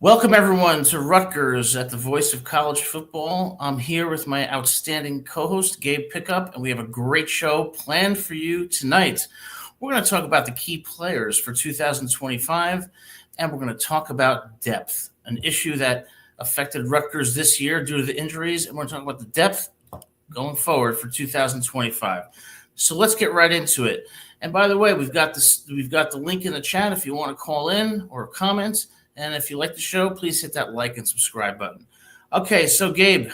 Welcome, everyone, to Rutgers at the Voice of College Football. I'm here with my outstanding co host, Gabe Pickup, and we have a great show planned for you tonight. We're going to talk about the key players for 2025, and we're going to talk about depth, an issue that affected Rutgers this year due to the injuries, and we're going to talk about the depth going forward for 2025. So let's get right into it. And by the way, we've got the link in the chat if you want to call in or comment. And if you like the show, please hit that like and subscribe button. Okay, so Gabe,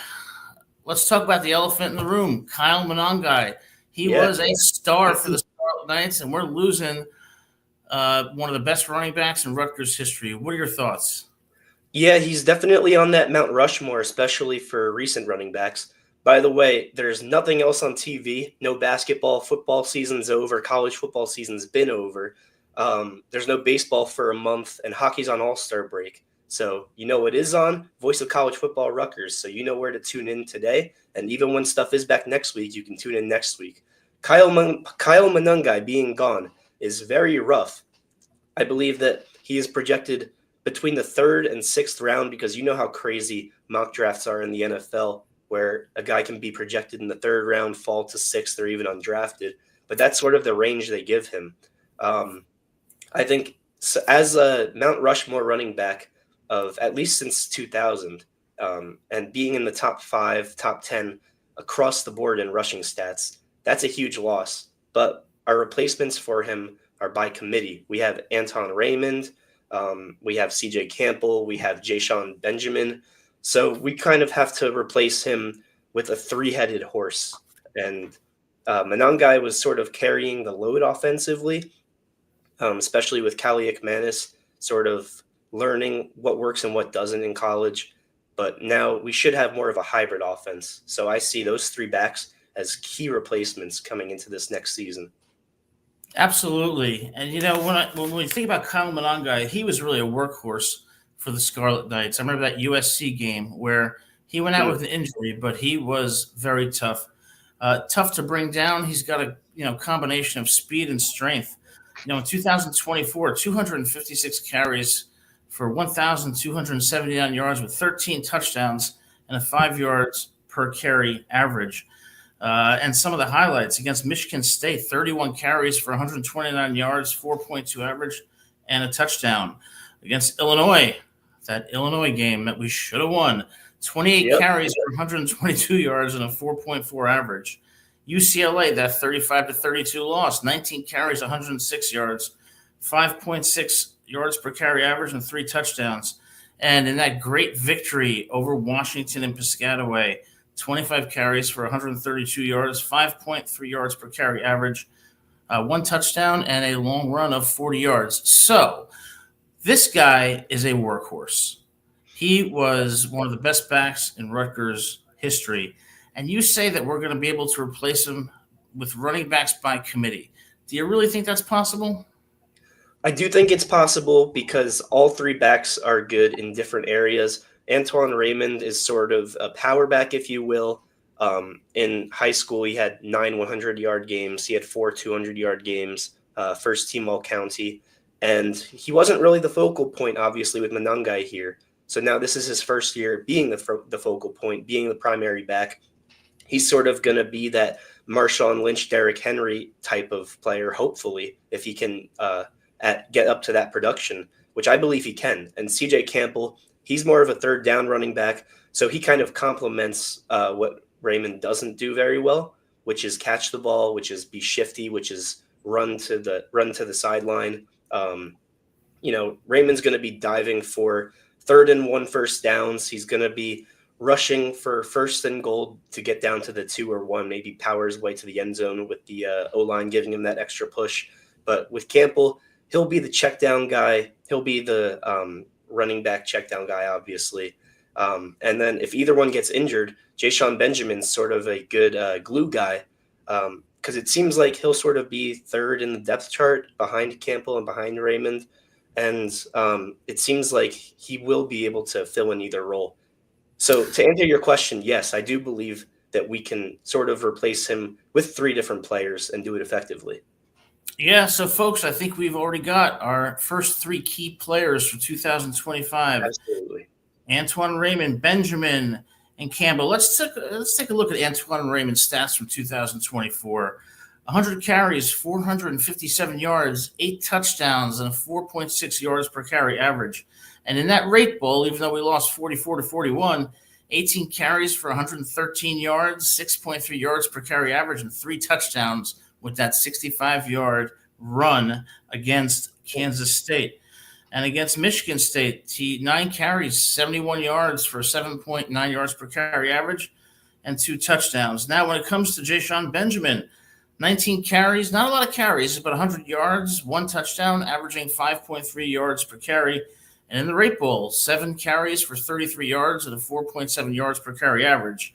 let's talk about the elephant in the room, Kyle Monangai. He was a star for the Scarlet Knights, and we're losing one of the best running backs in Rutgers history. What are your thoughts? Yeah, he's definitely on that Mount Rushmore, especially for recent running backs. By the way, there's nothing else on TV. No basketball, football season's over, college football season's been over. There's no baseball for a month, and hockey's on All-Star break. So you know what is on? Voice of College Football Rutgers. So you know where to tune in today. And even when stuff is back next week, you can tune in next week. Kyle Monangai being gone is very rough. I believe that he is projected between the third and sixth round because you know how crazy mock drafts are in the NFL, where a guy can be projected in the third round, fall to sixth, or even undrafted. But that's sort of the range they give him. I think as a Mount Rushmore running back of at least since 2000, and being in the top 5, top 10 across the board in rushing stats, that's a huge loss. But our replacements for him are by committee. We have Anton Raymond, we have CJ Campbell, we have Jashawn Benjamin. So we kind of have to replace him with a three-headed horse. And Monangai was sort of carrying the load offensively, especially with Kaliak Manis sort of learning what works and what doesn't in college. But now we should have more of a hybrid offense. So I see those three backs as key replacements coming into this next season. Absolutely. And, you know, when we think about Kyle Monangai, he was really a workhorse for the Scarlet Knights. I remember that USC game where he went out with an injury, but he was very tough. Tough to bring down. He's got a combination of speed and strength. In 2024, 256 carries for 1,279 yards with 13 touchdowns and a 5 yards per carry average. And some of the highlights against Michigan State, 31 carries for 129 yards, 4.2 average, and a touchdown. Against Illinois, that Illinois game that we should have won, 28 carries for 122 yards and a 4.4 average. UCLA, that 35-32 loss, 19 carries, 106 yards, 5.6 yards per carry average, and 3 touchdowns. And in that great victory over Washington and Piscataway, 25 carries for 132 yards, 5.3 yards per carry average, 1 touchdown, and a long run of 40 yards. So this guy is a workhorse. He was one of the best backs in Rutgers history. And you say that we're going to be able to replace him with running backs by committee. Do you really think that's possible? I do think it's possible because all three backs are good in different areas. Antoine Raymond is sort of a power back, if you will. In high school, he had 9 100-yard games. He had 4 200-yard games, first team all-county. And he wasn't really the focal point, obviously, with Monangai here. So now this is his first year being the focal point, being the primary back. He's sort of going to be that Marshawn Lynch, Derrick Henry type of player, hopefully, if he can get up to that production, which I believe he can. And CJ Campbell, he's more of a third down running back, so he kind of complements what Raymond doesn't do very well, which is catch the ball, which is be shifty, which is run to the sideline. Raymond's going to be diving for 3rd and 1 first downs. He's going to be rushing for 1st and goal to get down to the 2 or 1, maybe power his way to the end zone with the O-line giving him that extra push. But with Campbell, he'll be the check down guy. He'll be the running back check down guy, obviously. And then if either one gets injured, Jashawn Benjamin's sort of a good glue guy because it seems like he'll sort of be 3rd in the depth chart behind Campbell and behind Raymond. And it seems like he will be able to fill in either role. So to answer your question, yes, I do believe that we can sort of replace him with 3 different players and do it effectively. Yeah, so folks, I think we've already got our first three key players for 2025. Absolutely. Antoine Raymond, Benjamin, and Campbell. Let's take a look at Antoine Raymond's stats from 2024. 100 carries, 457 yards, 8 touchdowns, and a 4.6 yards per carry average. And in that rate bowl, even though we lost 44 to 41, 18 carries for 113 yards, 6.3 yards per carry average, and 3 touchdowns with that 65-yard run against Kansas State. And against Michigan State, he 9 carries, 71 yards for 7.9 yards per carry average, and 2 touchdowns. Now, when it comes to Ja'Shawn Benjamin, 19 carries, not a lot of carries, but 100 yards, 1 touchdown, averaging 5.3 yards per carry. And in the rate bowl, 7 carries for 33 yards and a 4.7 yards per carry average,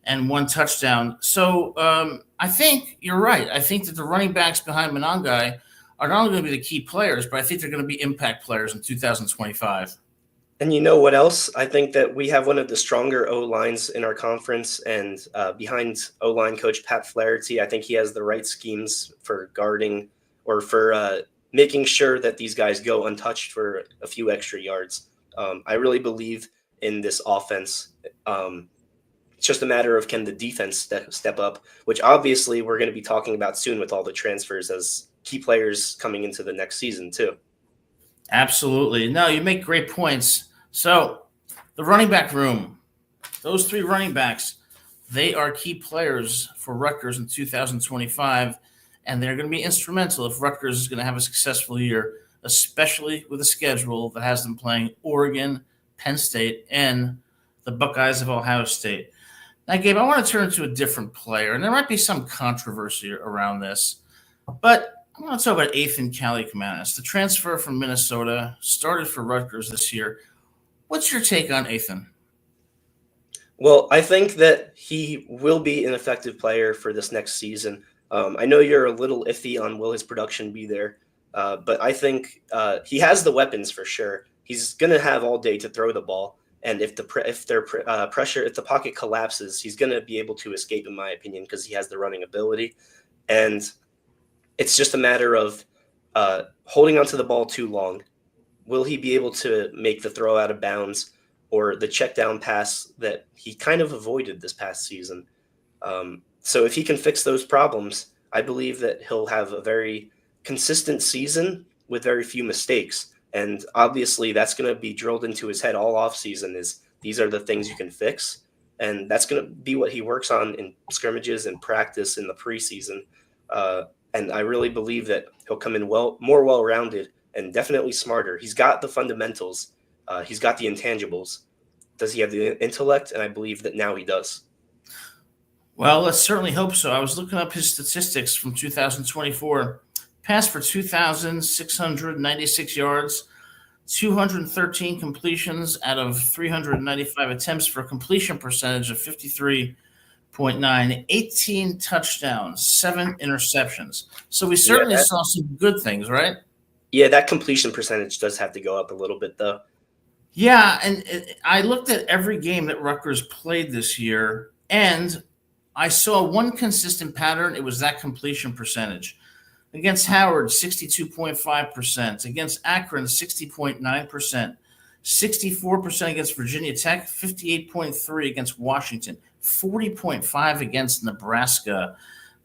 and 1 touchdown. So I think you're right. I think that the running backs behind Monangai are not only going to be the key players, but I think they're going to be impact players in 2025. And you know what else? I think that we have one of the stronger O lines in our conference, and behind O line coach Pat Flaherty, I think he has the right schemes for guarding or for making sure that these guys go untouched for a few extra yards. I really believe in this offense. It's just a matter of can the defense step up, which obviously we're going to be talking about soon with all the transfers as key players coming into the next season too. Absolutely. No, you make great points. So the running back room, those three running backs, they are key players for Rutgers in 2025, and they're going to be instrumental if Rutgers is going to have a successful year, especially with a schedule that has them playing Oregon, Penn State, and the Buckeyes of Ohio State. Now, Gabe, I want to turn to a different player, and there might be some controversy around this, but I want to talk about Ethan Kaliakmanis, the transfer from Minnesota, started for Rutgers this year. What's your take on Ethan? Well, I think that he will be an effective player for this next season. I know you're a little iffy on will his production be there, but I think he has the weapons for sure. He's going to have all day to throw the ball, and if the pressure, if the pocket collapses, he's going to be able to escape, in my opinion, because he has the running ability. And it's just a matter of holding onto the ball too long. Will he be able to make the throw out of bounds or the check down pass that he kind of avoided this past season? So if he can fix those problems, I believe that he'll have a very consistent season with very few mistakes. And obviously that's going to be drilled into his head all off season is these are the things you can fix. And that's going to be what he works on in scrimmages and practice in the preseason. And I really believe that he'll come in more well-rounded and definitely smarter. He's got the fundamentals. He's got the intangibles. Does he have the intellect? And I believe that now he does. Well, let's certainly hope so. I was looking up his statistics from 2024. Passed for 2,696 yards, 213 completions out of 395 attempts for a completion percentage of 53.9, 18 touchdowns, 7 interceptions. So we certainly saw some good things, right? Yeah, that completion percentage does have to go up a little bit, though. Yeah, and I looked at every game that Rutgers played this year, and I saw one consistent pattern. It was that completion percentage. Against Howard, 62.5%. Against Akron, 60.9%. 64% against Virginia Tech, 58.3% against Washington, 40.5% against Nebraska,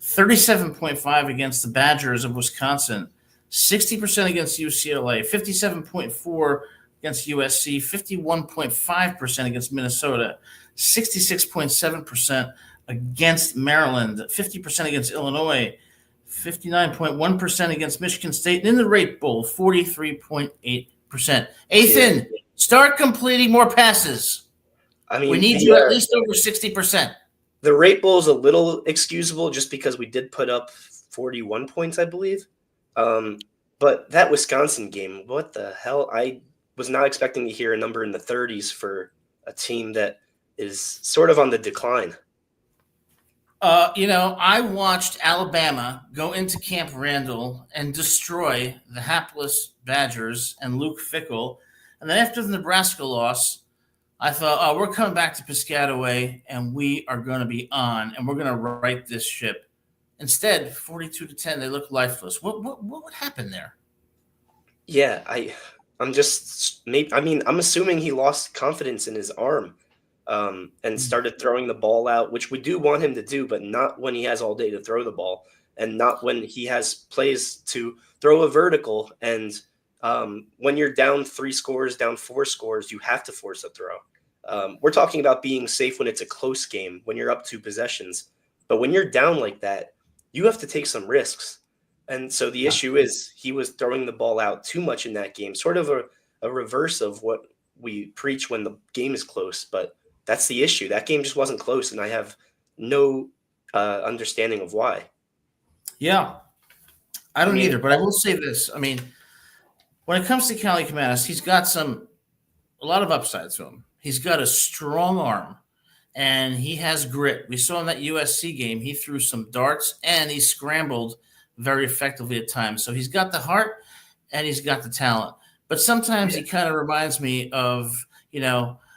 37.5% against the Badgers of Wisconsin, 60% against UCLA, 57.4% against USC, 51.5% against Minnesota, 66.7% against Maryland, 50% against Illinois, 59.1% against Michigan State, and in the rate bowl, 43.8%. Ethan, start completing more passes. I mean, we need you at least over 60%. The rate bowl is a little excusable just because we did put up 41 points, I believe. But that Wisconsin game, what the hell? I was not expecting to hear a number in the 30s for a team that is sort of on the decline. I watched Alabama go into Camp Randall and destroy the hapless Badgers and Luke Fickell. And then after the Nebraska loss, I thought, we're coming back to Piscataway, and we are going to be on, and we're going to right this ship. Instead, 42-10, they look lifeless. What would happen there? Yeah, I'm just maybe. I mean, I'm assuming he lost confidence in his arm, and started throwing the ball out, which we do want him to do, but not when he has all day to throw the ball, and not when he has plays to throw a vertical. And when you're down 3 scores, down 4 scores, you have to force a throw. We're talking about being safe when it's a close game, when you're up 2 possessions, but when you're down like that, you have to take some risks. And so the issue is he was throwing the ball out too much in that game, sort of a reverse of what we preach when the game is close. But that's the issue. That game just wasn't close, and I have no understanding of why. Yeah, I don't mean, either. But I will say this. I mean, when it comes to Cali Kamanis, he's got a lot of upsides to him. He's got a strong arm, and he has grit. We saw in that USC game, he threw some darts and he scrambled very effectively at times. So he's got the heart and he's got the talent. But sometimes he kind of reminds me of,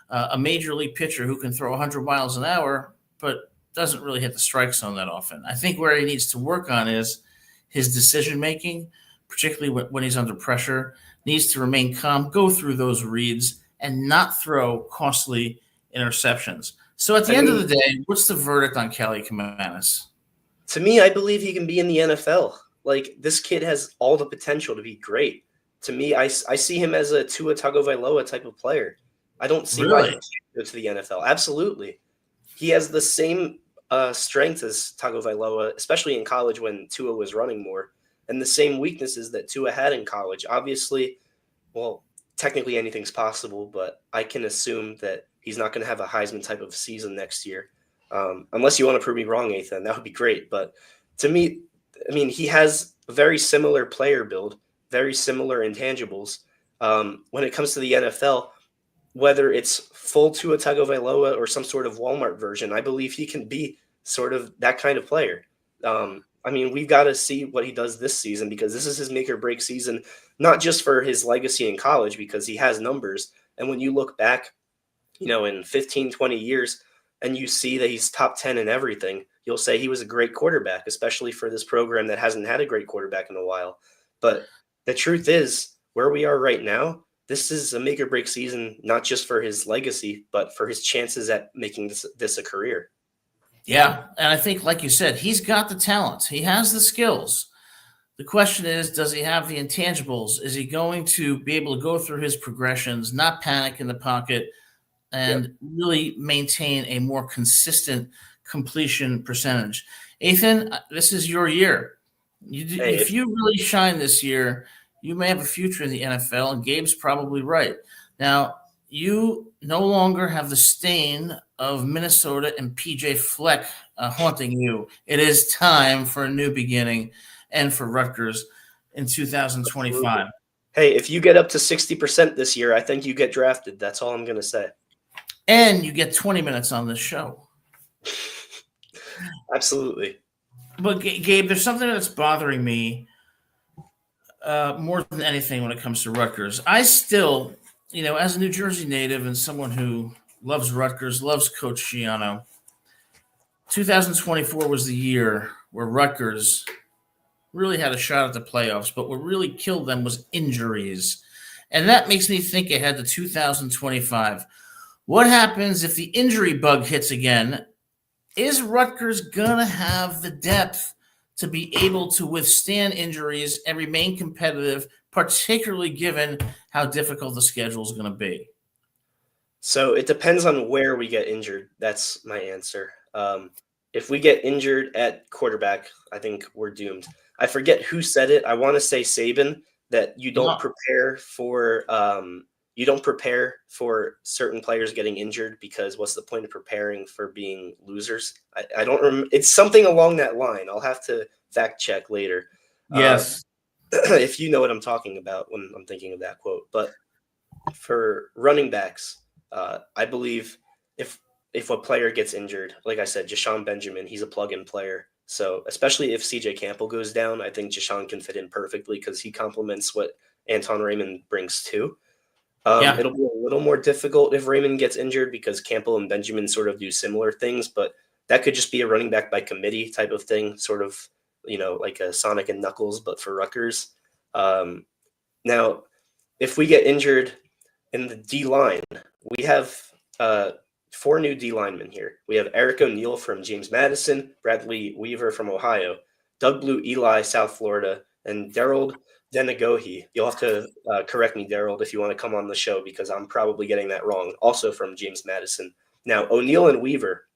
a major league pitcher who can throw 100 miles an hour, but doesn't really hit the strike zone that often. I think where he needs to work on is his decision making, particularly when he's under pressure, needs to remain calm, go through those reads, and not throw costly interceptions. So at the end of the day, what's the verdict on Cali Kamanis? To me, I believe he can be in the NFL. Like, this kid has all the potential to be great. To me, I see him as a Tua Tagovailoa type of player. I don't see why he can't go to the NFL. Absolutely. He has the same strength as Tagovailoa, especially in college when Tua was running more, and the same weaknesses that Tua had in college. Obviously, well, technically anything's possible, but I can assume that he's not going to have a Heisman type of season next year. Unless you want to prove me wrong, Ethan, that would be great. But to me, I mean, he has a very similar player build, very similar intangibles. When it comes to the NFL, whether it's full Tua Tagovailoa or some sort of Walmart version, I believe he can be sort of that kind of player. I mean, we've got to see what he does this season, because this is his make or break season, not just for his legacy in college, because he has numbers. And when you look back, in 15, 20 years, and you see that he's top 10 in everything, you'll say he was a great quarterback, especially for this program that hasn't had a great quarterback in a while. But the truth is, where we are right now, this is a make or break season, not just for his legacy, but for his chances at making this a career. Yeah, and I think, like you said, he's got the talent. He has the skills. The question is, does he have the intangibles? Is he going to be able to go through his progressions, not panic in the pocket, and really maintain a more consistent completion percentage? Ethan, this is your year. If you really shine this year, you may have a future in the NFL, and Gabe's probably right. Now, you no longer have the stain of Minnesota and PJ Fleck haunting you. It is time for a new beginning, and for Rutgers in 2025. Absolutely. Hey, if you get up to 60% this year, I think you get drafted. That's all I'm going to say. And you get 20 minutes on this show. Absolutely. But Gabe, there's something that's bothering me more than anything when it comes to Rutgers. I still, as a New Jersey native and someone who loves Rutgers, loves Coach Schiano, 2024 was the year where Rutgers really had a shot at the playoffs, but what really killed them was injuries. And that makes me think ahead to 2025. What happens if the injury bug hits again? Is Rutgers going to have the depth to be able to withstand injuries and remain competitive, particularly given how difficult the schedule is going to be? So it depends on where we get injured. That's my answer. If we get injured at quarterback, I think we're doomed. I forget who said it. I want to say Saban, that you don't prepare for certain players getting injured, because what's the point of preparing for being losers? I don't remember. It's something along that line. I'll have to fact check later. Yes. If you know what I'm talking about when I'm thinking of that quote. But for running backs, I believe if a player gets injured, like I said, Jashawn Benjamin, he's a plug-in player. So especially if CJ Campbell goes down, I think Jashawn can fit in perfectly, because he complements what Anton Raymond brings too. It'll be a little more difficult if Raymond gets injured, because Campbell and Benjamin sort of do similar things, but that could just be a running back by committee type of thing, sort of like a Sonic and Knuckles, but for Rutgers. Now, if we get injured in the D line, we have 4 new D linemen here. We have Eric O'Neill from James Madison, Bradley Weaver from Ohio, Doug Blue Eli, South Florida, and Daryl Denegohi. You'll have to correct me, Daryl, if you want to come on the show because I'm probably getting that wrong. Also from James Madison. Now, O'Neill and Weaver,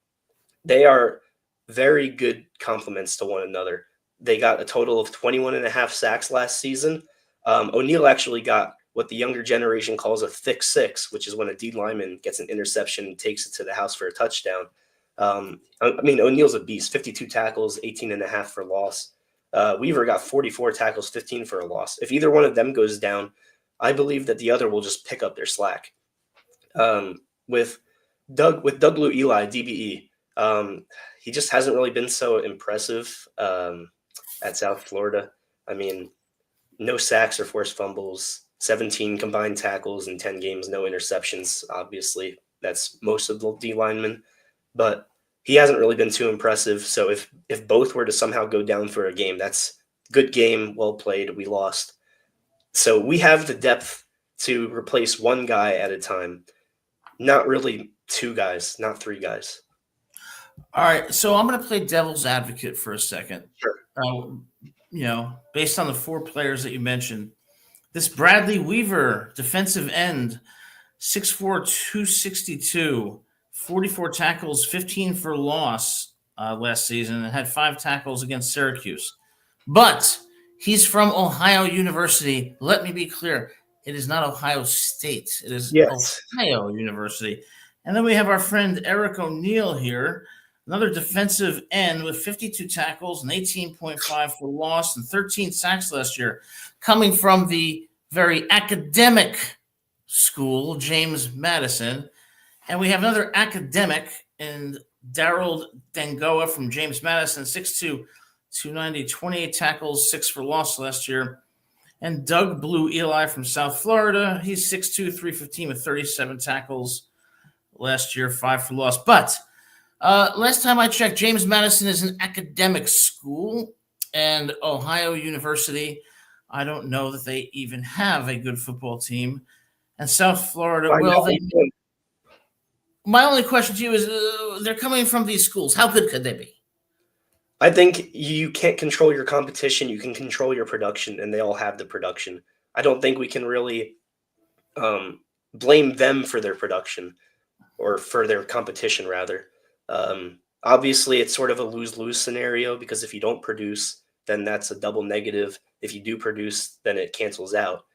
they are very good complements to one another. They got a total of 21 and a half sacks last season. O'Neill actually got what the younger generation calls a thick six, which is when a D lineman gets an interception and takes it to the house for a touchdown. O'Neill's a beast, 52 tackles, 18 and a half for loss. Weaver got 44 tackles, 15 for a loss. If either one of them goes down, I believe that the other will just pick up their slack. With Doug Blue Eli, DBE, he just hasn't really been so impressive at South Florida. I mean, no sacks or forced fumbles, 17 combined tackles in 10 games, no interceptions. Obviously, that's most of the D linemen, but he hasn't really been too impressive. So if both were to somehow go down for a game, that's good game, well played. We lost. So we have the depth to replace one guy at a time, not really 2 guys, not 3 guys. All right, so I'm going to play devil's advocate for a second. Sure. Based on the 4 players that you mentioned, this Bradley Weaver, defensive end, 6'4", 262, 44 tackles, 15 for loss last season, and had 5 tackles against Syracuse. But he's from Ohio University. Let me be clear. It is not Ohio State. It is Ohio University. And then we have our friend Eric O'Neill here, another defensive end with 52 tackles and 18.5 for loss and 13 sacks last year, coming from the very academic school, James Madison. And we have another academic in Daryl Dengoa from James Madison, 6'2", 290, 28 tackles, 6 for loss last year. And Doug Blue Eli from South Florida, he's 6'2", 315 with 37 tackles last year, 5 for loss. But last time I checked, James Madison is an academic school, and Ohio University, I don't know that they even have a good football team. And South Florida, my only question to you is, they're coming from these schools. How good could they be? I think you can't control your competition. You can control your production, and they all have the production. I don't think we can really blame them for their production or for their competition, rather. Obviously, it's sort of a lose-lose scenario because if you don't produce, then that's a double negative. If you do produce, then it cancels out.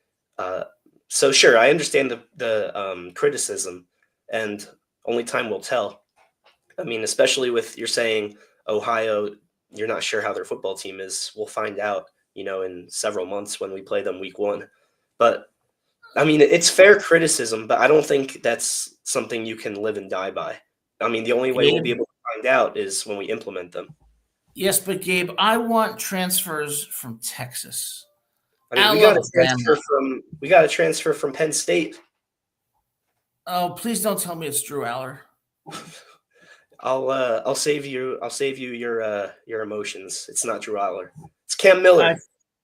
So sure, I understand the criticism, and only time will tell. I mean, especially with you're saying Ohio, you're not sure how their football team is. We'll find out, in several months when we play them week 1. But I mean, it's fair criticism, but I don't think that's something you can live and die by. I mean, the only way we'll be able to find out is when we implement them. Yes, but Gabe, I want transfers from Texas. I mean, we got a transfer from Penn State. Oh, please don't tell me it's Drew Aller. I'll save you your emotions. It's not Drew Aller. It's Cam Miller.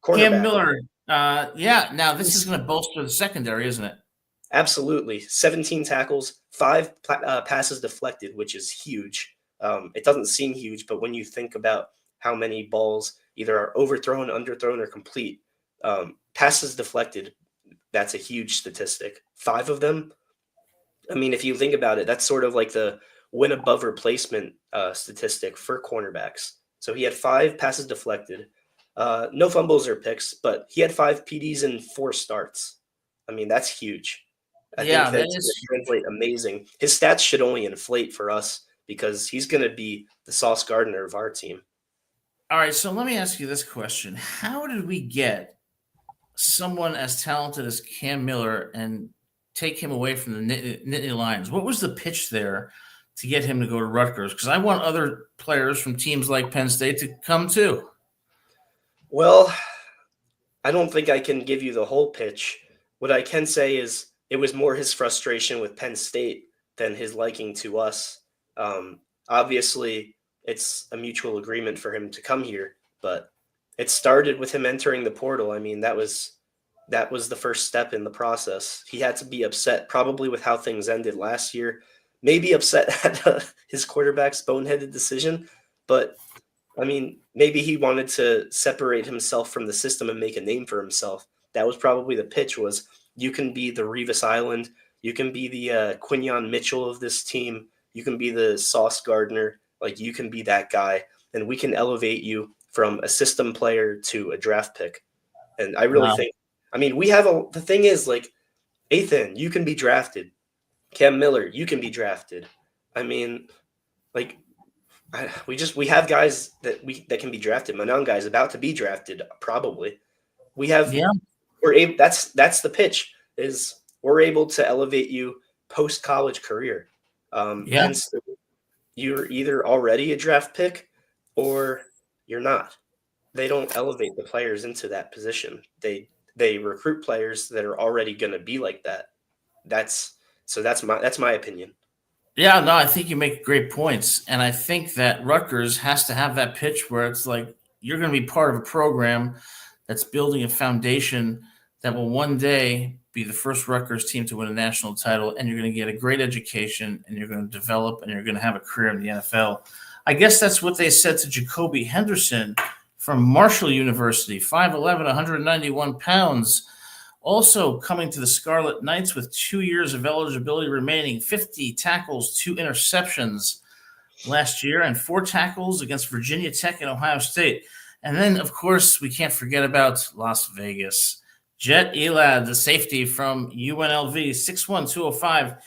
Cam Miller. Now this is going to bolster the secondary, isn't it? Absolutely. 17 tackles, 5 passes deflected, which is huge. It doesn't seem huge, but when you think about how many balls either are overthrown, underthrown, or complete, passes deflected, that's a huge statistic. 5 of them. I mean, if you think about it, that's sort of like the win above replacement statistic for cornerbacks. So he had 5 passes deflected, no fumbles or picks, but he had 5 PDs and 4 starts. I mean, that's huge. I think that's translate amazing. His stats should only inflate for us because he's going to be the Sauce Gardner of our team. All right, so let me ask you this question. How did we get someone as talented as Cam Miller and take him away from the Nittany Lions? What was the pitch there to get him to go to Rutgers? Because I want other players from teams like Penn State to come too. Well, I don't think I can give you the whole pitch. What I can say is it was more his frustration with Penn State than his liking to us. Obviously, it's a mutual agreement for him to come here, but it started with him entering the portal. I mean, that was the first step in the process. He had to be upset probably with how things ended last year, maybe upset at his quarterback's boneheaded decision, but I mean, maybe he wanted to separate himself from the system and make a name for himself. That was probably the pitch was you can be the Revis Island, you can be the Quinion Mitchell of this team, you can be the Sauce Gardner, like you can be that guy, and we can elevate you from a system player to a draft pick. And I really Wow. think, I mean, the thing is like, Ethan, you can be drafted. Cam Miller, you can be drafted. I mean, like we have guys that can be drafted. Manon guy is about to be drafted, probably. We have Yeah. we're able. That's the pitch. Is we're able to elevate you post college career. Yeah. You're either already a draft pick or you're not. They don't elevate the players into that position. They recruit players that are already going to be like that. That's my opinion. Yeah, no, I think you make great points. And I think that Rutgers has to have that pitch where it's like you're going to be part of a program that's building a foundation that will one day be the first Rutgers team to win a national title. And you're going to get a great education and you're going to develop and you're going to have a career in the NFL. I guess that's what they said to Jacoby Henderson from Marshall University, 5'11, 191 pounds. Also coming to the Scarlet Knights with 2 years of eligibility remaining, 50 tackles, 2 interceptions last year, and 4 tackles against Virginia Tech and Ohio State. And then, of course, we can't forget about Las Vegas. Jet Elad, the safety from UNLV, 6'1", 205,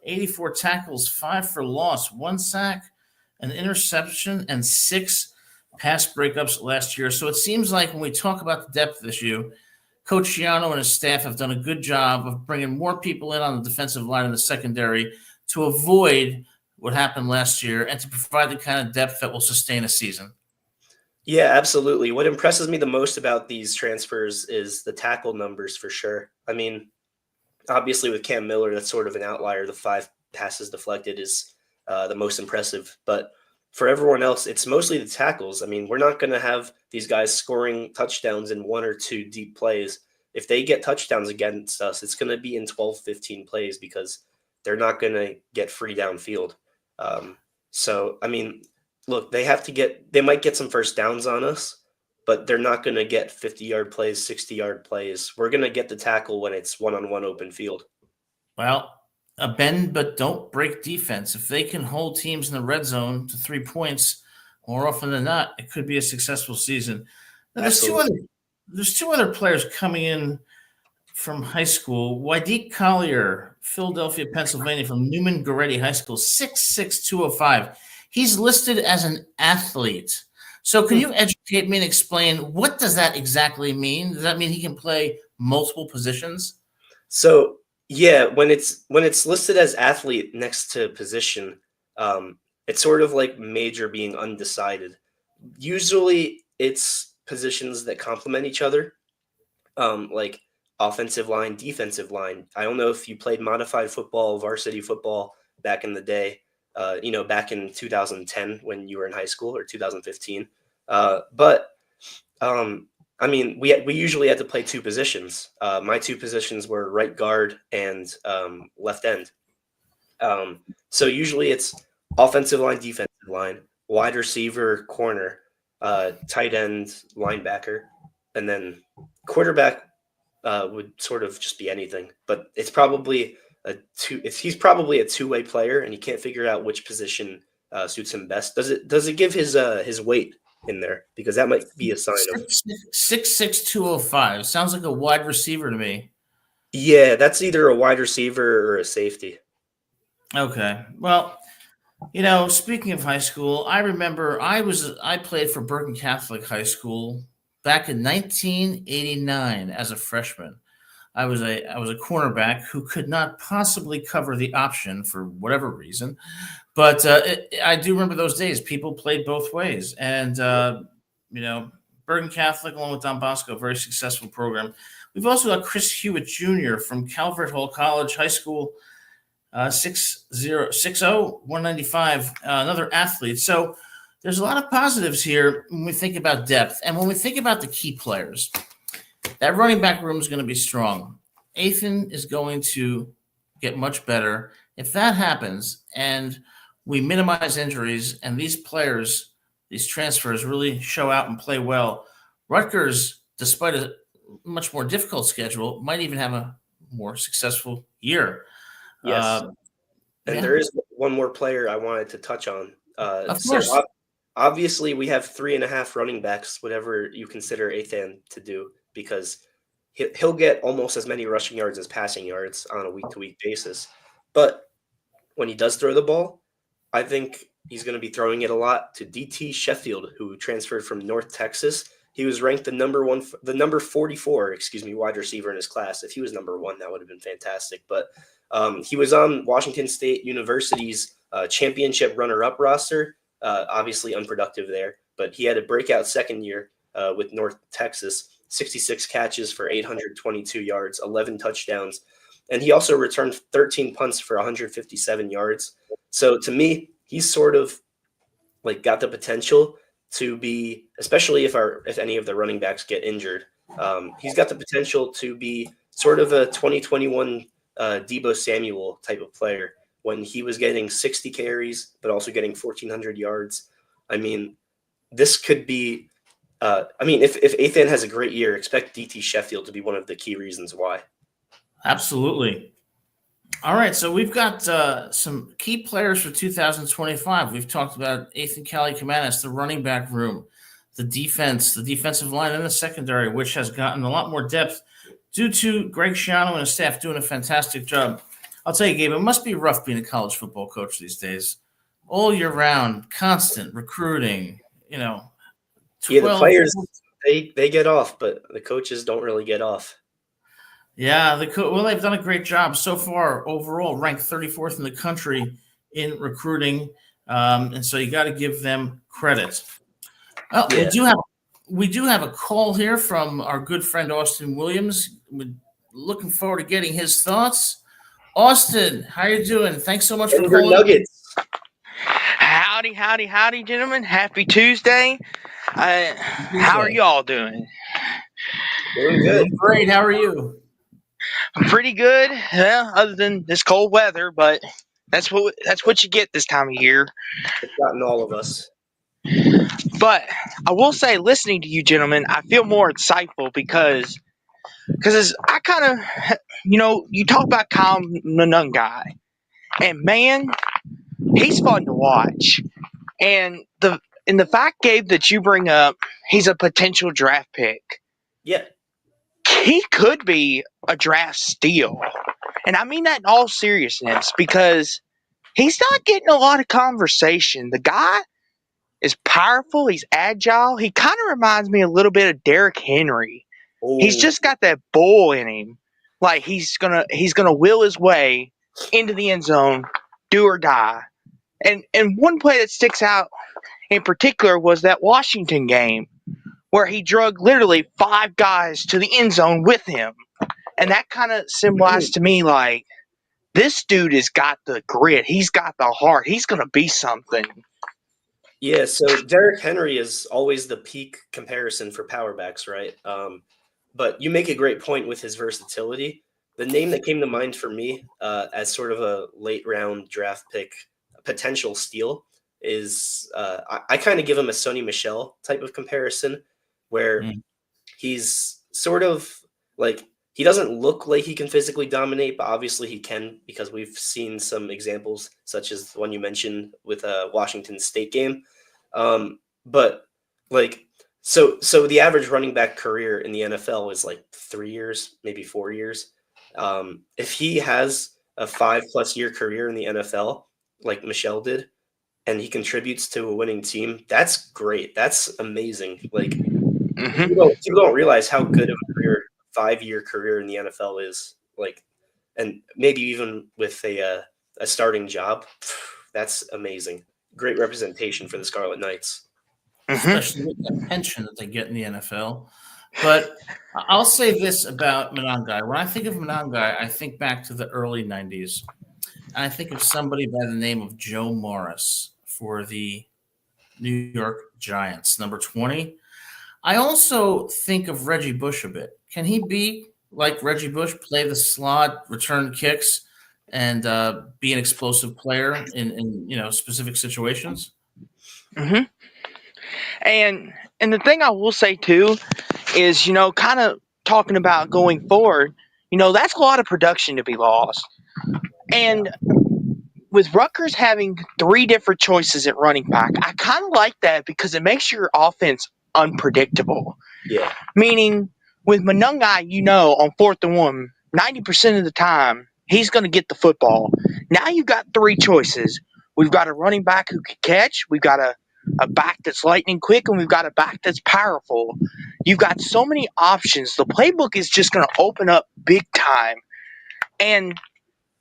84 tackles, 5 for loss, 1 sack, an interception, and 6 pass breakups last year. So it seems like when we talk about the depth issue, Coach Giano and his staff have done a good job of bringing more people in on the defensive line in the secondary to avoid what happened last year and to provide the kind of depth that will sustain a season. Yeah, absolutely. What impresses me the most about these transfers is the tackle numbers for sure. I mean, obviously with Cam Miller, that's sort of an outlier. The 5 passes deflected is the most impressive. But for everyone else, it's mostly the tackles. I mean, we're not going to have these guys scoring touchdowns in 1 or 2 deep plays. If they get touchdowns against us, it's going to be in 12, 15 plays because they're not going to get free downfield. So, I mean, look, they might get some first downs on us, but they're not going to get 50-yard plays, 60-yard plays. We're going to get the tackle when it's one-on-one open field. Well, a bend but don't break defense. If they can hold teams in the red zone to 3 points more often than not, it could be a successful season. Now, there's two other players coming in from high school. Wydeek Collier, Philadelphia, Pennsylvania, from Newman Goretti High School, 6'6", 205. He's listed as an athlete. So can you educate me and explain what does that exactly mean? Does that mean he can play multiple positions? So yeah, when it's listed as athlete next to position, it's sort of like major being undecided. Usually, it's positions that complement each other, like offensive line, defensive line. I don't know if you played modified football, varsity football back in the day. Back in 2010 when you were in high school or 2015. But I mean, we usually had to play 2 positions. My 2 positions were right guard and left end. So usually it's offensive line, defensive line, wide receiver, corner, tight end, linebacker, and then quarterback would sort of just be anything. But it's probably he's probably a 2-way player, and you can't figure out which position suits him best. Does it give his weight in there? Because that might be a sign of 6'6", 205. Sounds like a wide receiver to me. yeah, that's either a wide receiver or a safety. Okay. Well, speaking of high school, I remember I played for Bergen Catholic High School back in 1989 as a freshman. I was a cornerback who could not possibly cover the option for whatever reason, but I do remember those days. People played both ways, and Bergen Catholic, along with Don Bosco, a very successful program. We've also got Chris Hewitt Jr. from Calvert Hall College High School, 6'0", 195, another athlete. So there's a lot of positives here when we think about depth and when we think about the key players. That running back room is going to be strong. Ethan is going to get much better. If that happens and we minimize injuries and these players, these transfers really show out and play well, Rutgers, despite a much more difficult schedule, might even have a more successful year. Yes. And Yeah, there is one more player I wanted to touch on. of So course. obviously we have 3.5 running backs, whatever you consider Ethan to do, because he'll get almost as many rushing yards as passing yards on a week-to-week basis. But when he does throw the ball, I think he's going to be throwing it a lot to DT Sheffield, who transferred from North Texas. He was ranked the number 44, wide receiver in his class. If he was number one, that would have been fantastic. But he was on Washington State University's championship runner-up roster. Obviously unproductive there, but he had a breakout second year with North Texas. 66 catches for 822 yards, 11 touchdowns. And he also returned 13 punts for 157 yards. So to me, he's sort of like got the potential to be, especially if any of the running backs get injured, he's got the potential to be sort of a 2021 Deebo Samuel type of player when he was getting 60 carries, but also getting 1,400 yards. I mean, this could be if Ethan has a great year, expect DT Sheffield to be one of the key reasons why. Absolutely. All right, so we've got some key players for 2025. We've talked about Ethan Kaliakmanis, the running back room, the defense, the defensive line, and the secondary, which has gotten a lot more depth due to Greg Schiano and his staff doing a fantastic job. I'll tell you, Gabe, it must be rough being a college football coach these days. All year round, constant recruiting, 12, Yeah, the players, they get off, but the coaches don't really get off. Yeah, they've done a great job so far. Overall, ranked 34th in the country in recruiting, and so you got to give them credit. Well, Yeah. we do have a call here from our good friend Austin Williams. We're looking forward to getting his thoughts. Austin, how you doing? Thanks so much for calling. Nuggets. Howdy, gentlemen. Happy Tuesday. How are you all doing? Doing good. Great. How are you? I'm pretty good. Well, other than this cold weather, but that's what you get this time of year. It's gotten all of us. But I will say, listening to you gentlemen, I feel more insightful because I kind of, you talk about Kyle Monangai, and man, he's fun to watch. And the fact, Gabe, that you bring up, he's a potential draft pick. Yeah. He could be a draft steal. And I mean that in all seriousness because he's not getting a lot of conversation. The guy is powerful. He's agile. He kind of reminds me a little bit of Derrick Henry. Ooh. He's just got that bull in him. Like he's gonna will his way into the end zone, do or die. And one play that sticks out in particular was that Washington game where he drug literally 5 guys to the end zone with him. And that kind of symbolized to me like, this dude has got the grit. He's got the heart. He's going to be something. Yeah, so Derrick Henry is always the peak comparison for power backs, right? But you make a great point with his versatility. The name that came to mind for me as sort of a late round draft pick, potential steal, is I kind of give him a Sony Michel type of comparison where he's sort of like, he doesn't look like he can physically dominate, but obviously he can because we've seen some examples such as the one you mentioned with a Washington State game. But like, so the average running back career in the NFL is like 3 years, maybe 4 years. If he has a 5+ year career in the NFL, like Michelle did, and he contributes to a winning team, that's great. That's amazing. Like, people don't realize how good of a career 5-year career in the NFL is, like, and maybe even with a starting job, that's amazing. Great representation for the Scarlet Knights, especially with the pension that they get in the NFL. But I'll say this about Monangai. When I think of Monangai, I think back to the early 90s. And I think of somebody by the name of Joe Morris for the New York Giants. Number 20. I also think of Reggie Bush a bit. Can he be like Reggie Bush, play the slot, return kicks, and be an explosive player in specific situations? hmm And the thing I will say too is, kind of talking about going forward, that's a lot of production to be lost. And with Rutgers having three different choices at running back, I kind of like that because it makes your offense unpredictable. Yeah. Meaning, with Monungai, on 4th and 1, 90% of the time, he's going to get the football. Now you've got three choices. We've got a running back who can catch. We've got a back that's lightning quick, and we've got a back that's powerful. You've got so many options. The playbook is just going to open up big time. And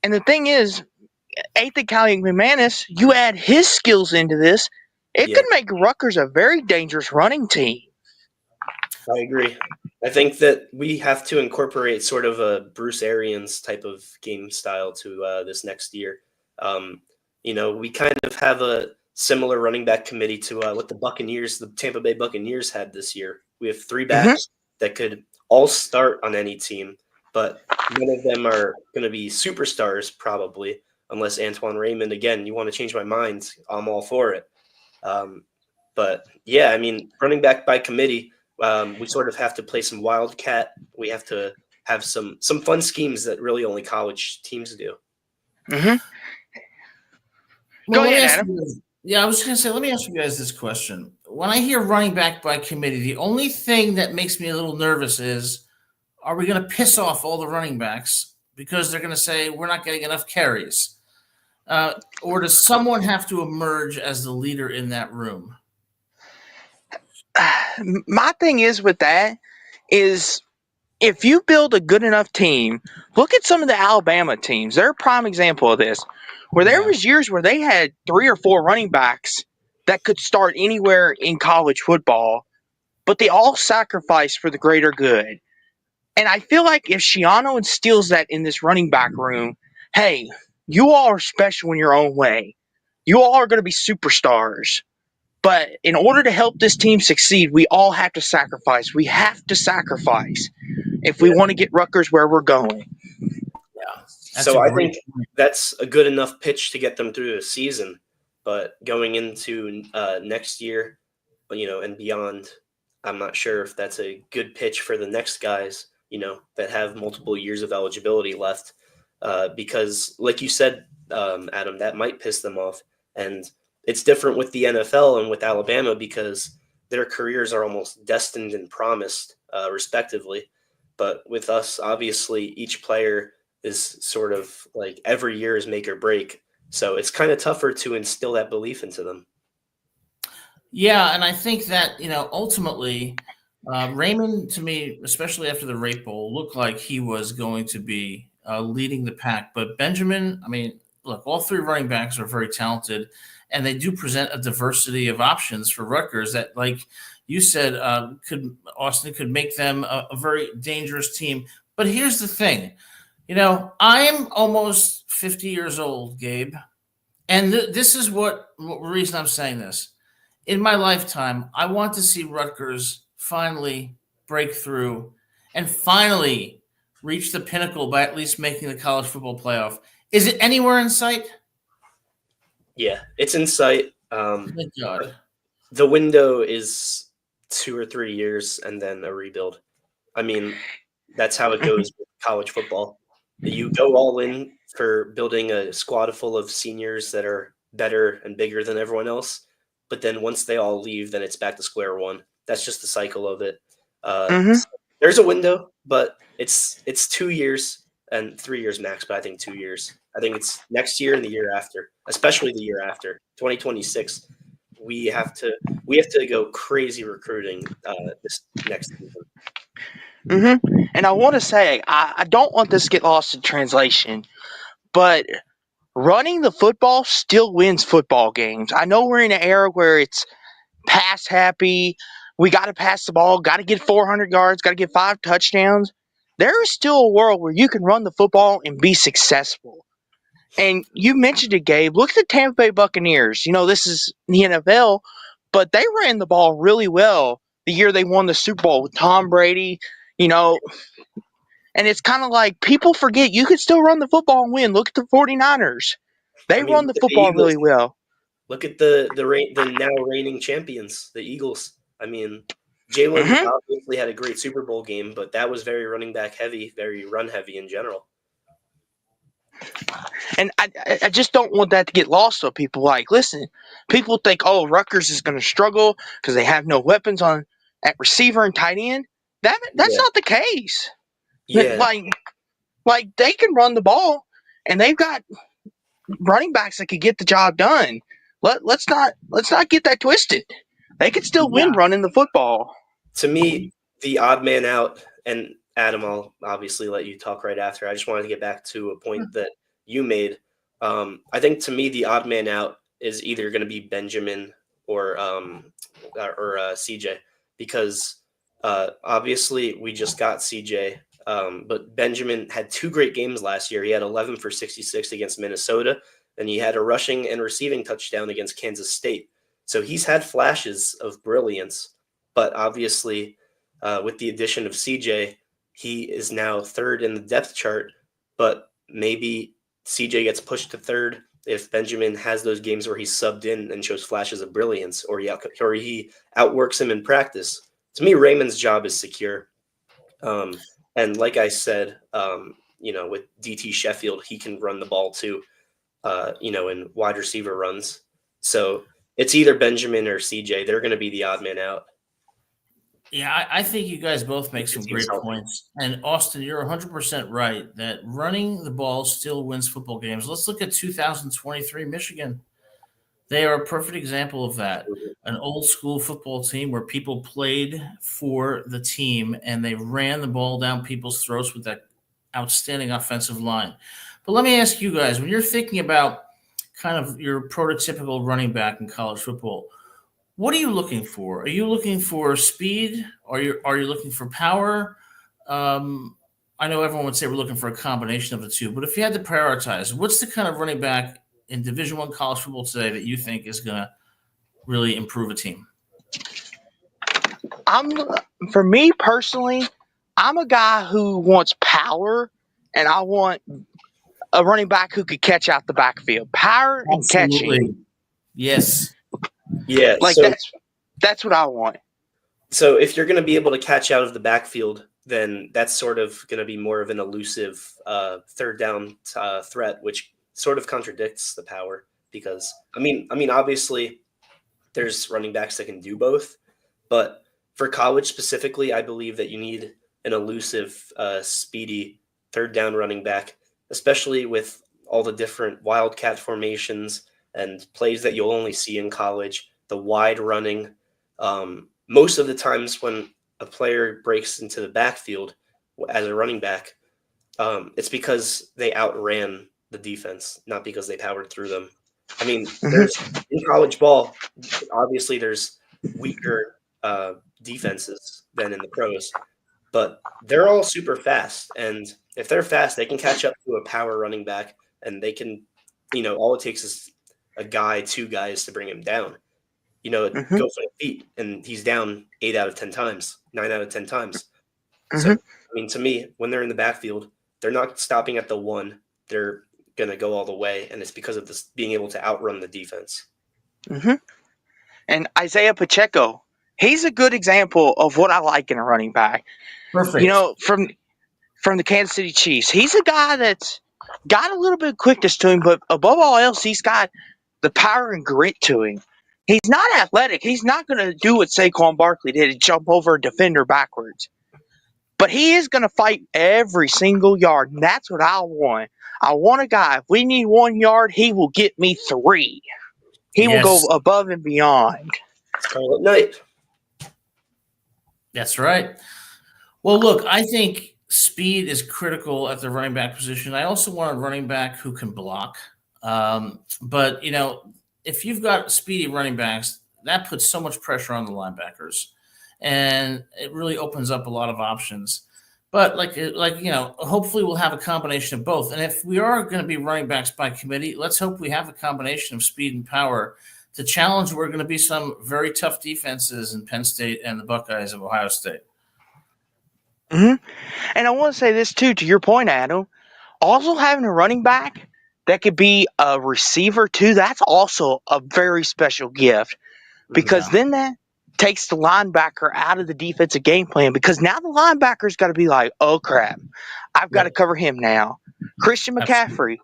the thing is, Ethan Callie McManus, you add his skills into this, it could make Rutgers a very dangerous running team. I agree. I think that we have to incorporate sort of a Bruce Arians type of game style to this next year. We kind of have a similar running back committee to what the Tampa Bay Buccaneers had this year. We have three backs that could all start on any team, but none of them are going to be superstars probably, unless Antoine Raymond, again, you want to change my mind, I'm all for it. But yeah, I mean, running back by committee, we sort of have to play some wildcat. We have to have some fun schemes that really only college teams do. Mm-hmm. Well, Go ahead, Adam. I was going to say, let me ask you guys this question. When I hear running back by committee, the only thing that makes me a little nervous is, are we going to piss off all the running backs because they're going to say we're not getting enough carries? Or does someone have to emerge as the leader in that room? My thing is with that is, if you build a good enough team, look at some of the Alabama teams. They're a prime example of this, where there was years where they had 3 or 4 running backs that could start anywhere in college football, but they all sacrificed for the greater good. And I feel like if Schiano instills that in this running back room, hey, you all are special in your own way. You all are going to be superstars. But in order to help this team succeed, we all have to sacrifice. We have to sacrifice if we want to get Rutgers where we're going. Yeah. So I think that's a good enough pitch to get them through the season. But going into next year, and beyond, I'm not sure if that's a good pitch for the next guys, that have multiple years of eligibility left. Because like you said, Adam, that might piss them off. And it's different with the NFL and with Alabama because their careers are almost destined and promised, respectively. But with us, obviously, each player is sort of like every year is make or break. So it's kind of tougher to instill that belief into them. Yeah, and I think that, ultimately, Raymond, to me, especially after the Rape Bowl, looked like he was going to be leading the pack. But Benjamin, I mean, look, all three running backs are very talented, and they do present a diversity of options for Rutgers that, like you said, could make them a very dangerous team. But here's the thing. I'm almost 50 years old, Gabe, and this is what reason I'm saying this. In my lifetime, I want to see Rutgers finally break through and finally reach the pinnacle by at least making the college football playoff. Is it anywhere in sight? Yeah, it's in sight. Thank God. The window is 2 or 3 years and then a rebuild. I mean, that's how it goes with college football. You go all in for building a squad full of seniors that are better and bigger than everyone else. But then once they all leave, then it's back to square one. That's just the cycle of it. So there's a window, but it's 2 years and 3 years max, but I think 2 years. I think it's next year and the year after, especially the year after, 2026. We have to go crazy recruiting this next season. And I want to say, I don't want this to get lost in translation, but running the football still wins football games. I know we're in an era where it's pass happy. We got to pass the ball, got to get 400 yards, got to get 5 touchdowns. There is still a world where you can run the football and be successful. And you mentioned it, Gabe. Look at the Tampa Bay Buccaneers. This is the NFL, but they ran the ball really well the year they won the Super Bowl with Tom Brady, you know. And it's kind of like people forget you could still run the football and win. Look at the 49ers. They run the look at the football Eagles. really well. Look at the now reigning champions, the Eagles. I mean, Jalen obviously had a great Super Bowl game, but that was very running back heavy, very run heavy in general. And I just don't want that to get lost on people. Like, listen, people think, oh, Rutgers is going to struggle because they have no weapons at receiver and tight end. That's not the case. Yeah. Like they can run the ball, and they've got running backs that could get the job done. Let's not get that twisted. They could still win running the football. To me, the odd man out, and Adam, I'll obviously let you talk right after. I just wanted to get back to a point that you made. I think to me, the odd man out is either going to be Benjamin or CJ, because obviously we just got CJ, but Benjamin had 2 great games last year. He had 11 for 66 against Minnesota, and he had a rushing and receiving touchdown against Kansas State. So he's had flashes of brilliance, but obviously with the addition of CJ, he is now 3rd in the depth chart, but maybe CJ gets pushed to 3rd if Benjamin has those games where he's subbed in and shows flashes of brilliance, or he outworks him in practice. To me, Raymond's job is secure. And like I said, with DT Sheffield, he can run the ball too, in wide receiver runs. So it's either Benjamin or CJ. They're going to be the odd man out. Yeah, I think you guys both make some great points. And Austin, you're 100% right that running the ball still wins football games. Let's look at 2023 Michigan. They are a perfect example of that. An old school football team where people played for the team and they ran the ball down people's throats with that outstanding offensive line. But let me ask you guys, when you're thinking about kind of your prototypical running back in college football, what are you looking for? Are you looking for speed? Are you looking for power? I know everyone would say we're looking for a combination of the two, but if you had to prioritize, what's the kind of running back in Division I college football today that you think is going to really improve a team? For me personally, I'm a guy who wants power, and I want a running back who could catch out the backfield. Power and catching. Yes. Yeah. That's what I want. So if you're going to be able to catch out of the backfield, then that's sort of going to be more of an elusive 3rd down threat, which sort of contradicts the power, because I mean obviously there's running backs that can do both, but for college specifically, I believe that you need an elusive, speedy 3rd down running back, especially with all the different wildcat formations and plays that you'll only see in college, the wide running. Most of the times when a player breaks into the backfield as a running back, it's because they outran the defense, not because they powered through them. I mean, there's in college ball, obviously there's weaker defenses than in the pros, but they're all super fast. And if they're fast, they can catch up to a power running back, and they can, all it takes is a guy, 2 guys to bring him down. Go for the feet, and he's down 8 out of 10 times, 9 out of 10 times. So, I mean, to me, when they're in the backfield, they're not stopping at the 1. They're going to go all the way, and it's because of this being able to outrun the defense. And Isaiah Pacheco, he's a good example of what I like in a running back. Perfect. From the Kansas City Chiefs, he's a guy that's got a little bit of quickness to him, but above all else, he's got the power and grit to him. He's not athletic. He's not going to do what Saquon Barkley did and jump over a defender backwards. But he is going to fight every single yard, and that's what I want. I want a guy, if we need 1 yard, he will get me 3. He will go above and beyond. Scarlet Knight. That's right. Well, look, I think speed is critical at the running back position. I also want a running back who can block. But, if you've got speedy running backs, that puts so much pressure on the linebackers, and it really opens up a lot of options. But hopefully we'll have a combination of both. And if we are going to be running backs by committee, let's hope we have a combination of speed and power The challenge were going to be some very tough defenses in Penn State and the Buckeyes of Ohio State. And I want to say this too, to your point, Adam. Also having a running back that could be a receiver too, that's also a very special gift, because then that takes the linebacker out of the defensive game plan, because now the linebacker's got to be like, oh crap, I've got to cover him now. Christian McCaffrey,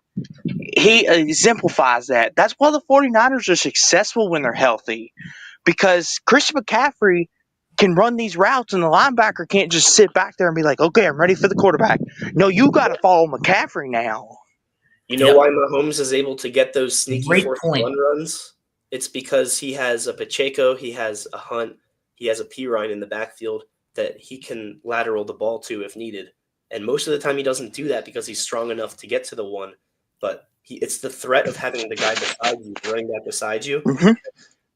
he exemplifies that. That's why the 49ers are successful when they're healthy, because Christian McCaffrey can run these routes and the linebacker can't just sit back there and be like, okay, I'm ready for the quarterback. No, you got to follow McCaffrey now. You know why Mahomes is able to get those sneaky fourth one runs? It's because he has a Pacheco, he has a Hunt, he has a Pirine in the backfield that he can lateral the ball to if needed. And most of the time he doesn't do that because he's strong enough to get to the one. But it's the threat of having the guy beside you, running back beside you,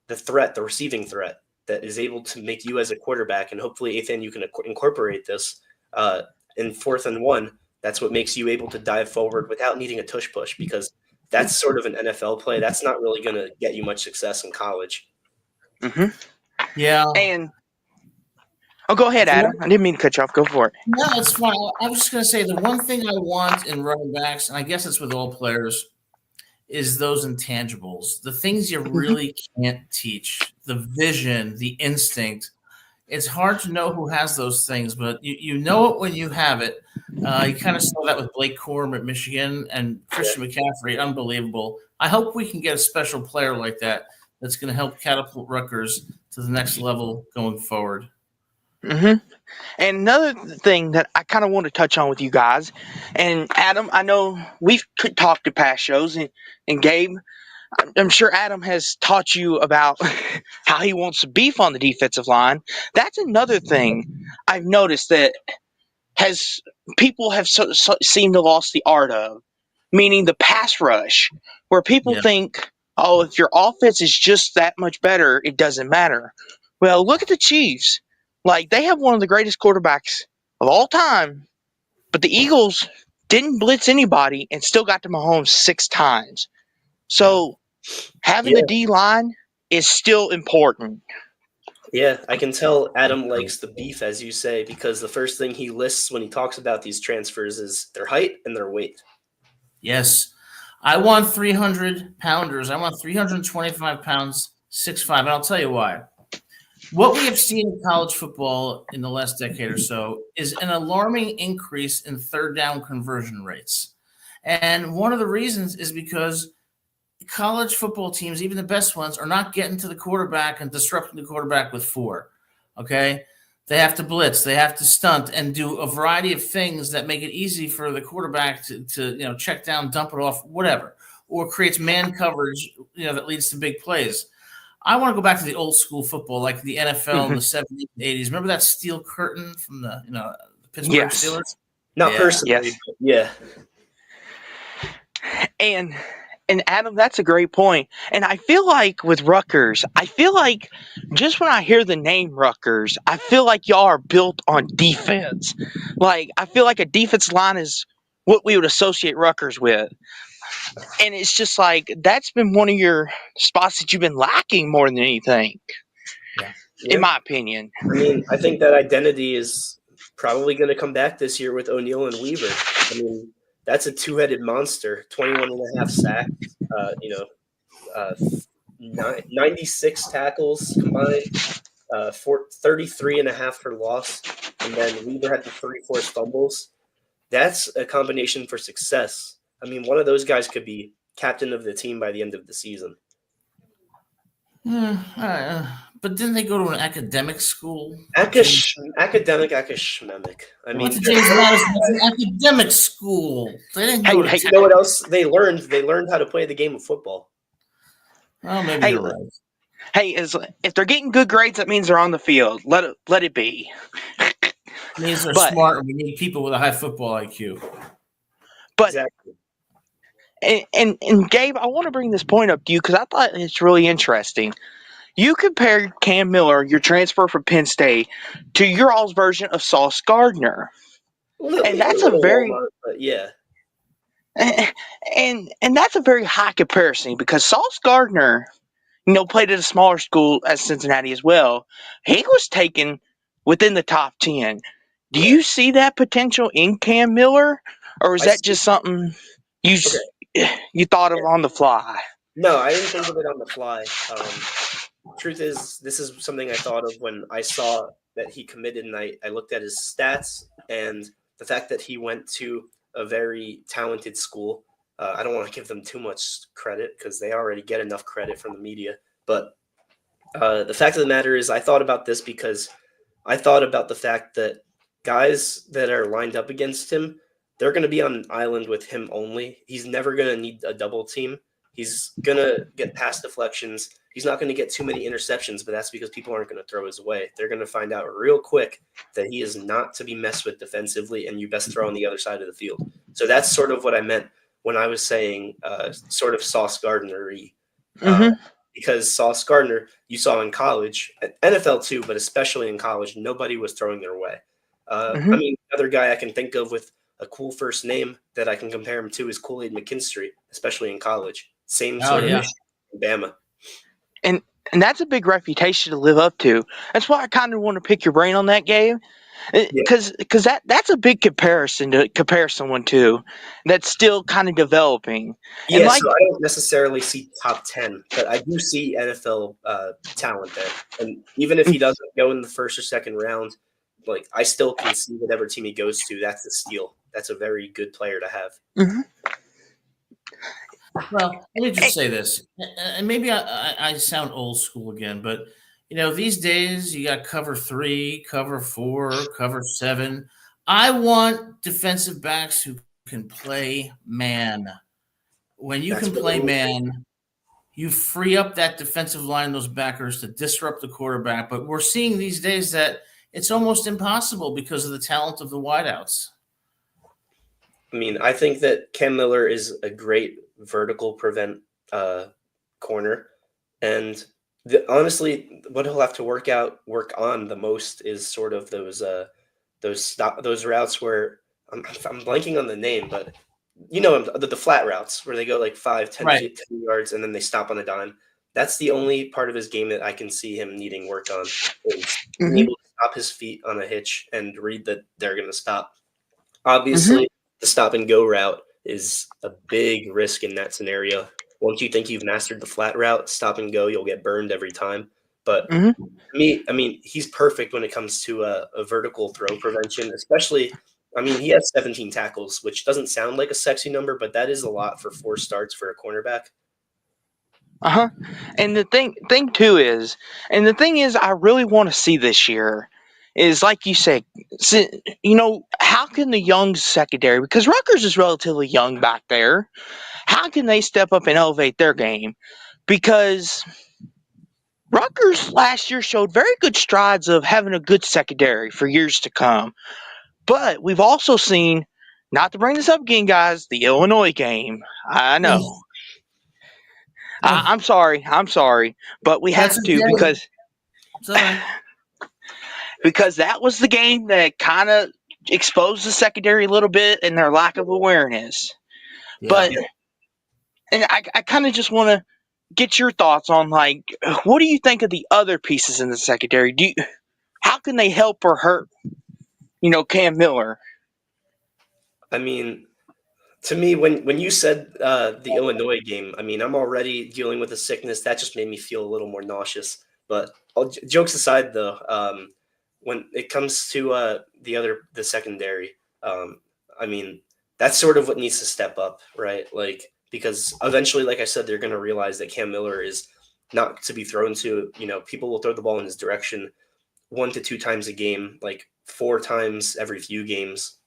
the threat, the receiving threat that is able to make you as a quarterback. And hopefully, Ethan, you can incorporate this in 4th and 1. That's what makes you able to dive forward without needing a tush push, because that's sort of an NFL play. That's not really going to get you much success in college. Yeah. And go ahead, Adam. I didn't mean to cut you off. Go for it. No, it's fine. I was just going to say the one thing I want in running backs, and I guess it's with all players, is those intangibles, the things you really can't teach, the vision, the instinct. It's hard to know who has those things, but you know it when you have it. You kind of saw that with Blake Corum at Michigan and Christian McCaffrey. Unbelievable. I hope we can get a special player like that that's going to help catapult Rutgers to the next level going forward. And another thing that I kind of want to touch on with you guys, and Adam, I know we've talked in past shows, and Gabe, I'm sure Adam has taught you about how he wants to beef on the defensive line. That's another thing I've noticed that people have seemed to lost the art of, meaning the pass rush, where people think, oh, if your offense is just that much better, it doesn't matter. Well, look at the Chiefs. Like, they have one of the greatest quarterbacks of all time, but the Eagles didn't blitz anybody and still got to Mahomes 6 times. So having the D-line is still important. Yeah, I can tell Adam likes the beef, as you say, because the first thing he lists when he talks about these transfers is their height and their weight. Yes. I want 300-pounders. I want 325 pounds, 6'5", and I'll tell you why. What we have seen in college football in the last decade or so is an alarming increase in third down conversion rates. And one of the reasons is because college football teams, even the best ones, are not getting to the quarterback and disrupting the quarterback with 4. Okay? They have to blitz, they have to stunt, and do a variety of things that make it easy for the quarterback to check down, dump it off, whatever, or creates man coverage, that leads to big plays. I want to go back to the old school football, like the NFL in the 70s and 80s. Remember that steel curtain from the Pittsburgh Steelers? Not personally, but yeah. And Adam, that's a great point. And I feel like with Rutgers, just when I hear the name Rutgers, I feel like y'all are built on defense. Like, I feel like a defense line is what we would associate Rutgers with. And it's just like, that's been one of your spots that you've been lacking more than anything, in my opinion. I mean, I think that identity is probably going to come back this year with O'Neal and Weaver. I mean, that's a two-headed monster, 21 and a half sacks, 96 tackles combined, 33 and a half for loss, and then Weaver had the 3 forced fumbles. That's a combination for success. I mean, one of those guys could be captain of the team by the end of the season. But didn't they go to an academic school? Academic. I mean, James Madison was an academic school. They didn't go to you know what else they learned? They learned how to play the game of football. Oh, maybe you're right. Hey, if they're getting good grades, that means they're on the field. Let it be. It means they're smart, and we need people with a high football IQ. But exactly. And Gabe, I want to bring this point up to you because I thought it's really interesting. You compared Cam Miller, your transfer from Penn State, to your all's version of Sauce Gardner. And that's a very And that's a very high comparison because Sauce Gardner, played at a smaller school as Cincinnati as well. He was taken within the top 10. Do Yeah. you see that potential in Cam Miller, or is I that see. just something you Okay. you thought of Yeah. on the fly? No, I didn't think of it on the fly. Truth is, this is something I thought of when I saw that he committed, and I looked at his stats and the fact that he went to a very talented school. I don't want to give them too much credit because they already get enough credit from the media. But the fact of the matter is, I thought about this because I thought about the fact that guys that are lined up against him, they're going to be on an island with him only. He's never going to need a double team. He's going to get pass deflections. He's not going to get too many interceptions, but that's because people aren't going to throw his way. They're going to find out real quick that he is not to be messed with defensively, and you best throw on the other side of the field. So that's sort of what I meant when I was saying sort of Sauce Gardner-y. Mm-hmm. Because Sauce Gardner, you saw in college, NFL too, but especially in college, nobody was throwing their way. Mm-hmm. I mean, another guy I can think of with a cool first name that I can compare him to is Kool-Aid McKinstry, especially in college. Same Oh sort of yeah. issue in Bama. And that's a big reputation to live up to. That's why I kind of want to pick your brain on that game, Yeah. because that's a big comparison to compare someone to that's still kind of developing. And Yeah, like, so I don't necessarily see top 10, but I do see NFL talent there. And even if he doesn't go in the first or second round, like I still can see whatever team he goes to, that's a steal. That's a very good player to have. Mhm. Well, let me just say this, and maybe I sound old school again, but these days you got cover 3, cover 4, cover 7. I want defensive backs who can play man. When you That's can really play cool. man, you free up that defensive line, those backers to disrupt the quarterback. But we're seeing these days that it's almost impossible because of the talent of the wideouts. I mean, I think that Cam Miller is a great vertical prevent corner, and honestly, what he'll have to work on the most is sort of those routes where I'm blanking on the name, but the flat routes where they go like 5, 10 Right. feet, 10 yards, and then they stop on a dime. That's the only part of his game that I can see him needing work on is being Mhm. able to stop his feet on a hitch and read that they're going to stop. Mhm. Obviously, the stop and go route is a big risk in that scenario. Once you think you've mastered the flat route, stop and go, you'll get burned every time. But Mhm. to me, I mean, he's perfect when it comes to a vertical throw prevention, especially. I mean, he has 17 tackles, which doesn't sound like a sexy number, but that is a lot for 4 starts for a cornerback. Uh-huh. And the thing is, I really want to see this year is like you said, how can the young secondary, because Rutgers is relatively young back there, how can they step up and elevate their game? Because Rutgers last year showed very good strides of having a good secondary for years to come. But we've also seen, not to bring this up again, guys, the Illinois game. I know. I'm sorry, but we That's have to okay. It's all right. because that was the game that kind of exposed the secondary a little bit and their lack of awareness. Yeah. But and I kind of just want to get your thoughts on like what do you think of the other pieces in the secondary? How can they help or hurt? Cam Miller. I mean, to me, when you said the Illinois game, I mean, I'm already dealing with a sickness that just made me feel a little more nauseous. But jokes aside, though, when it comes to the secondary, I mean, that's sort of what needs to step up, right? Like because eventually, like I said, they're going to realize that Cam Miller is not to be thrown to. People will throw the ball in his direction 1 to 2 times a game, like 4 times every few games,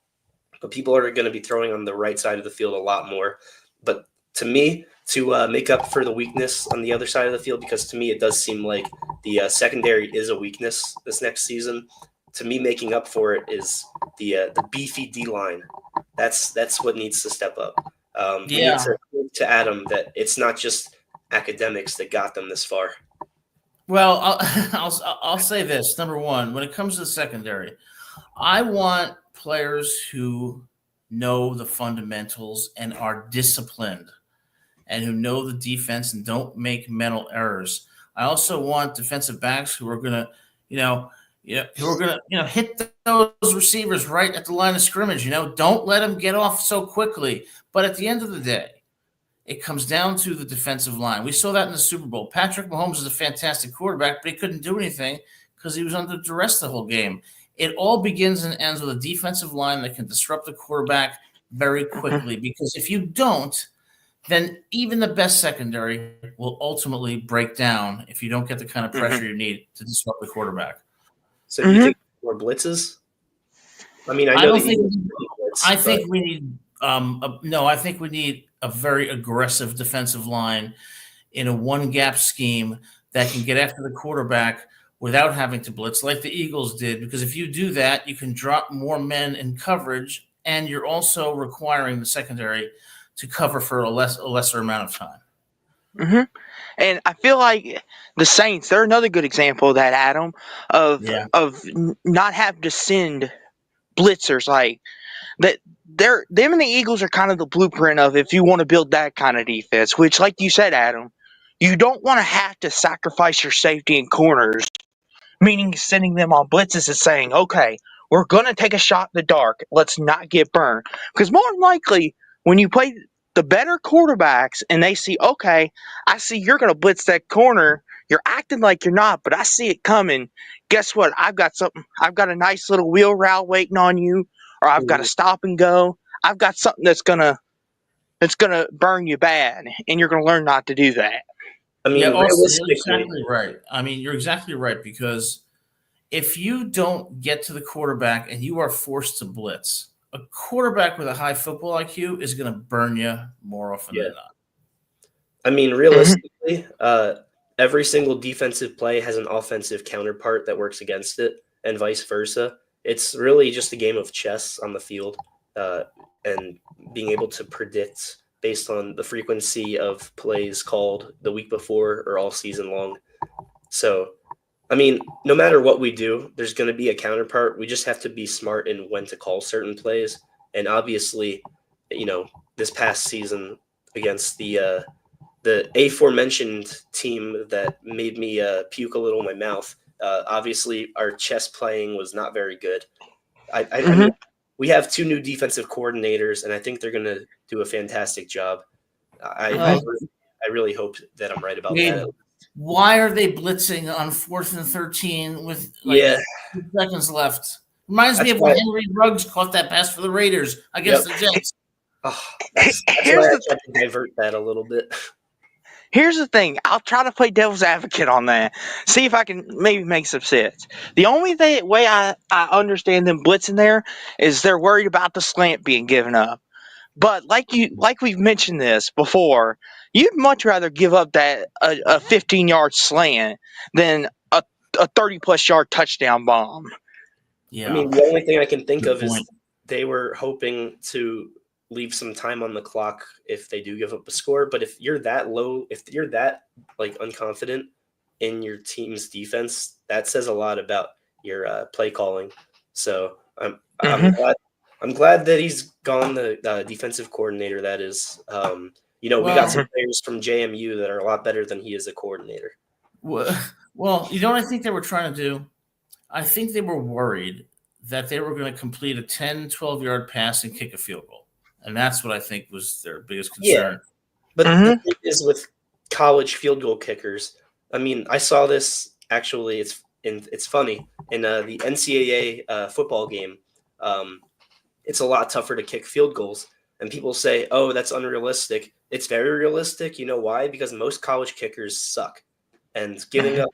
but people are going to be throwing on the right side of the field a lot more. But to me, to make up for the weakness on the other side of the field, because to me it does seem like the secondary is a weakness this next season. To me, making up for it is the beefy D line. That's what needs to step up. We need Yeah. to prove to Adam that it's not just academics that got them this far. Well, I'll say this. Number one, when it comes to the secondary, I want players who know the fundamentals and are disciplined. and who know the defense and don't make mental errors. I also want defensive backs who are going to, who are going to, hit those receivers right at the line of scrimmage. Don't let them get off so quickly. But at the end of the day, it comes down to the defensive line. We saw that in the Super Bowl. Patrick Mahomes is a fantastic quarterback, but he couldn't do anything because he was under duress the whole game. It all begins and ends with a defensive line that can disrupt the quarterback very quickly. Because if you don't, then even the best secondary will ultimately break down if you don't get the kind of pressure you need to disrupt the quarterback. So do you think more blitzes? I mean, I think we need a very aggressive defensive line in a one-gap scheme that can get after the quarterback without having to blitz like the Eagles did. Because if you do that, you can drop more men in coverage, and you're also requiring the secondary to cover for a lesser amount of time. Mm-hmm. And I feel like the Saints, they're another good example of that, Adam, of not having to send blitzers like that. Them and the Eagles are kind of the blueprint of if you want to build that kind of defense, which, like you said, Adam, you don't want to have to sacrifice your safety and corners, meaning sending them on blitzes and saying, okay, we're going to take a shot in the dark. Let's not get burned. Because more than likely, when you play the better quarterbacks and they see, okay, I see you're going to blitz that corner. You're acting like you're not, but I see it coming. Guess what? I've got something. I've got a nice little wheel route waiting on you, or I've got a stop and go. I've got something that's gonna burn you bad, and you're gonna learn not to do that. I mean, Austin, you're exactly right. You're exactly right, because if you don't get to the quarterback and you are forced to blitz, a quarterback with a high football IQ is going to burn you more often than not. I mean, realistically, every single defensive play has an offensive counterpart that works against it, and vice versa. It's really just a game of chess on the field, and being able to predict based on the frequency of plays called the week before or all season long. So, I mean, no matter what we do, there's going to be a counterpart. We just have to be smart in when to call certain plays. And obviously, this past season against the aforementioned team that made me puke a little in my mouth, obviously our chess playing was not very good. I mean, we have two new defensive coordinators, and I think they're going to do a fantastic job. I really hope that I'm right about that. Why are they blitzing on 4th and 13 with 2 seconds left? Reminds me of when Henry Ruggs caught that pass for the Raiders against the Jets. That's why I tried to divert that a little bit. Here's the thing. I'll try to play devil's advocate on that. See if I can maybe make some sense. The only way I understand them blitzing there is they're worried about the slant being given up. But like we've mentioned this before, you'd much rather give up that a 15-yard slant than a 30-plus yard touchdown bomb. Yeah. I mean, the only thing I can think of is they were hoping to leave some time on the clock if they do give up a score. But if you're that low, if you're that unconfident in your team's defense, that says a lot about your play calling. So I'm glad that he's gone, the defensive coordinator. That is, we got some players from JMU that are a lot better than he is a coordinator. Well, you know what I think they were trying to do? I think they were worried that they were going to complete a 10, 12-yard pass and kick a field goal. And that's what I think was their biggest concern. Yeah. But the thing is with college field goal kickers, I mean, I saw this actually, it's funny. In the NCAA football game, it's a lot tougher to kick field goals. And people say, oh, that's unrealistic. It's very realistic. You know why? Because most college kickers suck. And giving up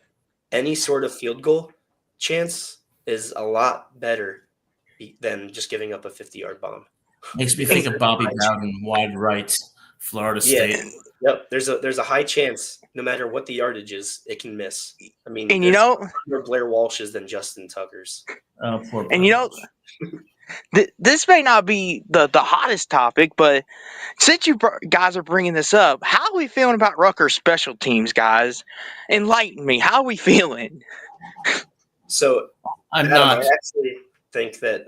any sort of field goal chance is a lot better than just giving up a 50-yard bomb. Makes me think of Bobby Bowden, wide right, Florida State. Yep. There's a high chance, no matter what the yardage is, it can miss. I mean, and more Blair Walsh's than Justin Tucker's. Oh, poor Blair. And this may not be the hottest topic, but since you guys are bringing this up, how are we feeling about Rutgers special teams, guys? Enlighten me. How are we feeling? So, I actually think that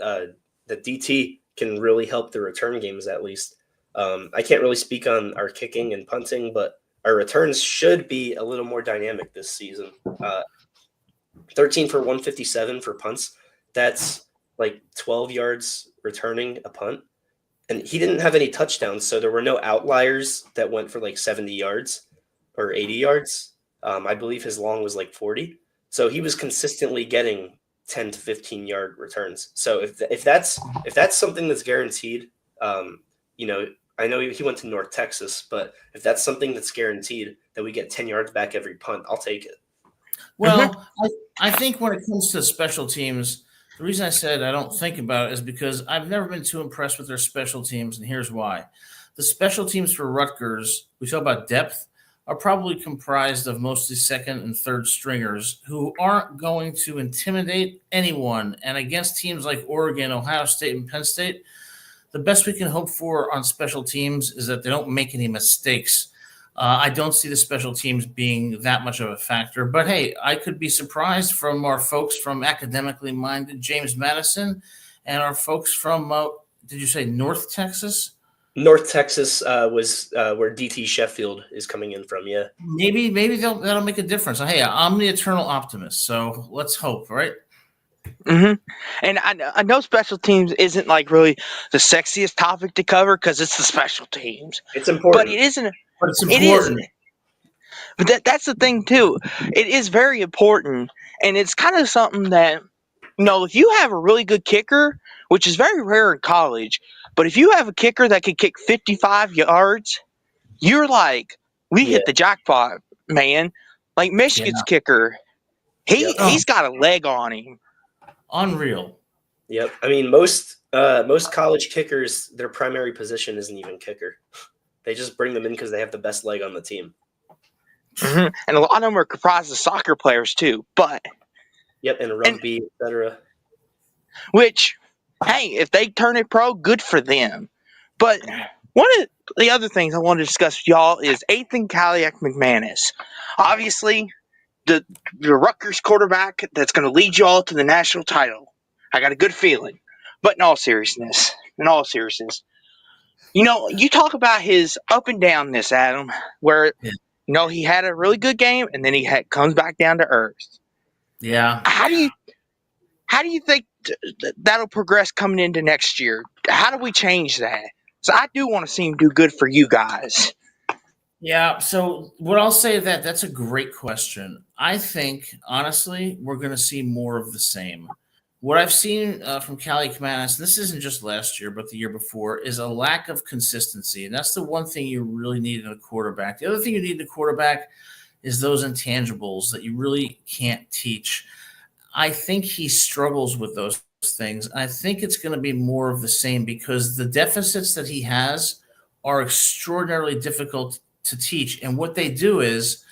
the DT can really help the return games at least. I can't really speak on our kicking and punting, but our returns should be a little more dynamic this season. 13 for 157 for punts. That's like 12 yards returning a punt. And he didn't have any touchdowns, so there were no outliers that went for like 70 yards or 80 yards. I believe his long was like 40. So he was consistently getting 10 to 15-yard returns. So if that's something that's guaranteed, I know he went to North Texas, but if that's something that's guaranteed that we get 10 yards back every punt, I'll take it. Well, I think when it comes to special teams, the reason I said I don't think about it is because I've never been too impressed with their special teams, and here's why. The special teams for Rutgers, we talk about depth, are probably comprised of mostly second and third stringers who aren't going to intimidate anyone. And against teams like Oregon, Ohio State, and Penn State, the best we can hope for on special teams is that they don't make any mistakes. I don't see the special teams being that much of a factor. But, hey, I could be surprised from our folks from academically minded James Madison and our folks from, did you say North Texas? North Texas was where DT Sheffield is coming in from, yeah. Maybe that'll make a difference. Hey, I'm the eternal optimist, so let's hope, right? Mm-hmm. And I know special teams isn't like really the sexiest topic to cover because it's the special teams. It's important. But it isn't. But it's important. It is. But that's the thing, too. It is very important, and it's kind of something that, if you have a really good kicker, which is very rare in college, but if you have a kicker that can kick 55 yards, you're like, we hit the jackpot, man. Like Michigan's kicker, he's got a leg on him. Unreal. Yep. I mean, most college kickers, their primary position isn't even kicker. They just bring them in because they have the best leg on the team. Mm-hmm. And a lot of them are comprised of soccer players too. But and rugby, etc. Which, hey, if they turn it pro, good for them. But one of the other things I want to discuss with y'all is Ethan Kaliak McManus. Obviously, the Rutgers quarterback that's going to lead y'all to the national title. I got a good feeling. But in all seriousness, you talk about his up and downness, Adam, where he had a really good game and then he comes back down to earth. Yeah. How do you think that'll progress coming into next year? How do we change that? So I do want to see him do good for you guys. Yeah, so what I'll say that's a great question. I think, honestly, we're going to see more of the same. What I've seen from Callie McManus, this isn't just last year, but the year before, is a lack of consistency. And that's the one thing you really need in a quarterback. The other thing you need in a quarterback is those intangibles that you really can't teach. I think he struggles with those things. I think it's going to be more of the same because the deficits that he has are extraordinarily difficult to teach. And what they do is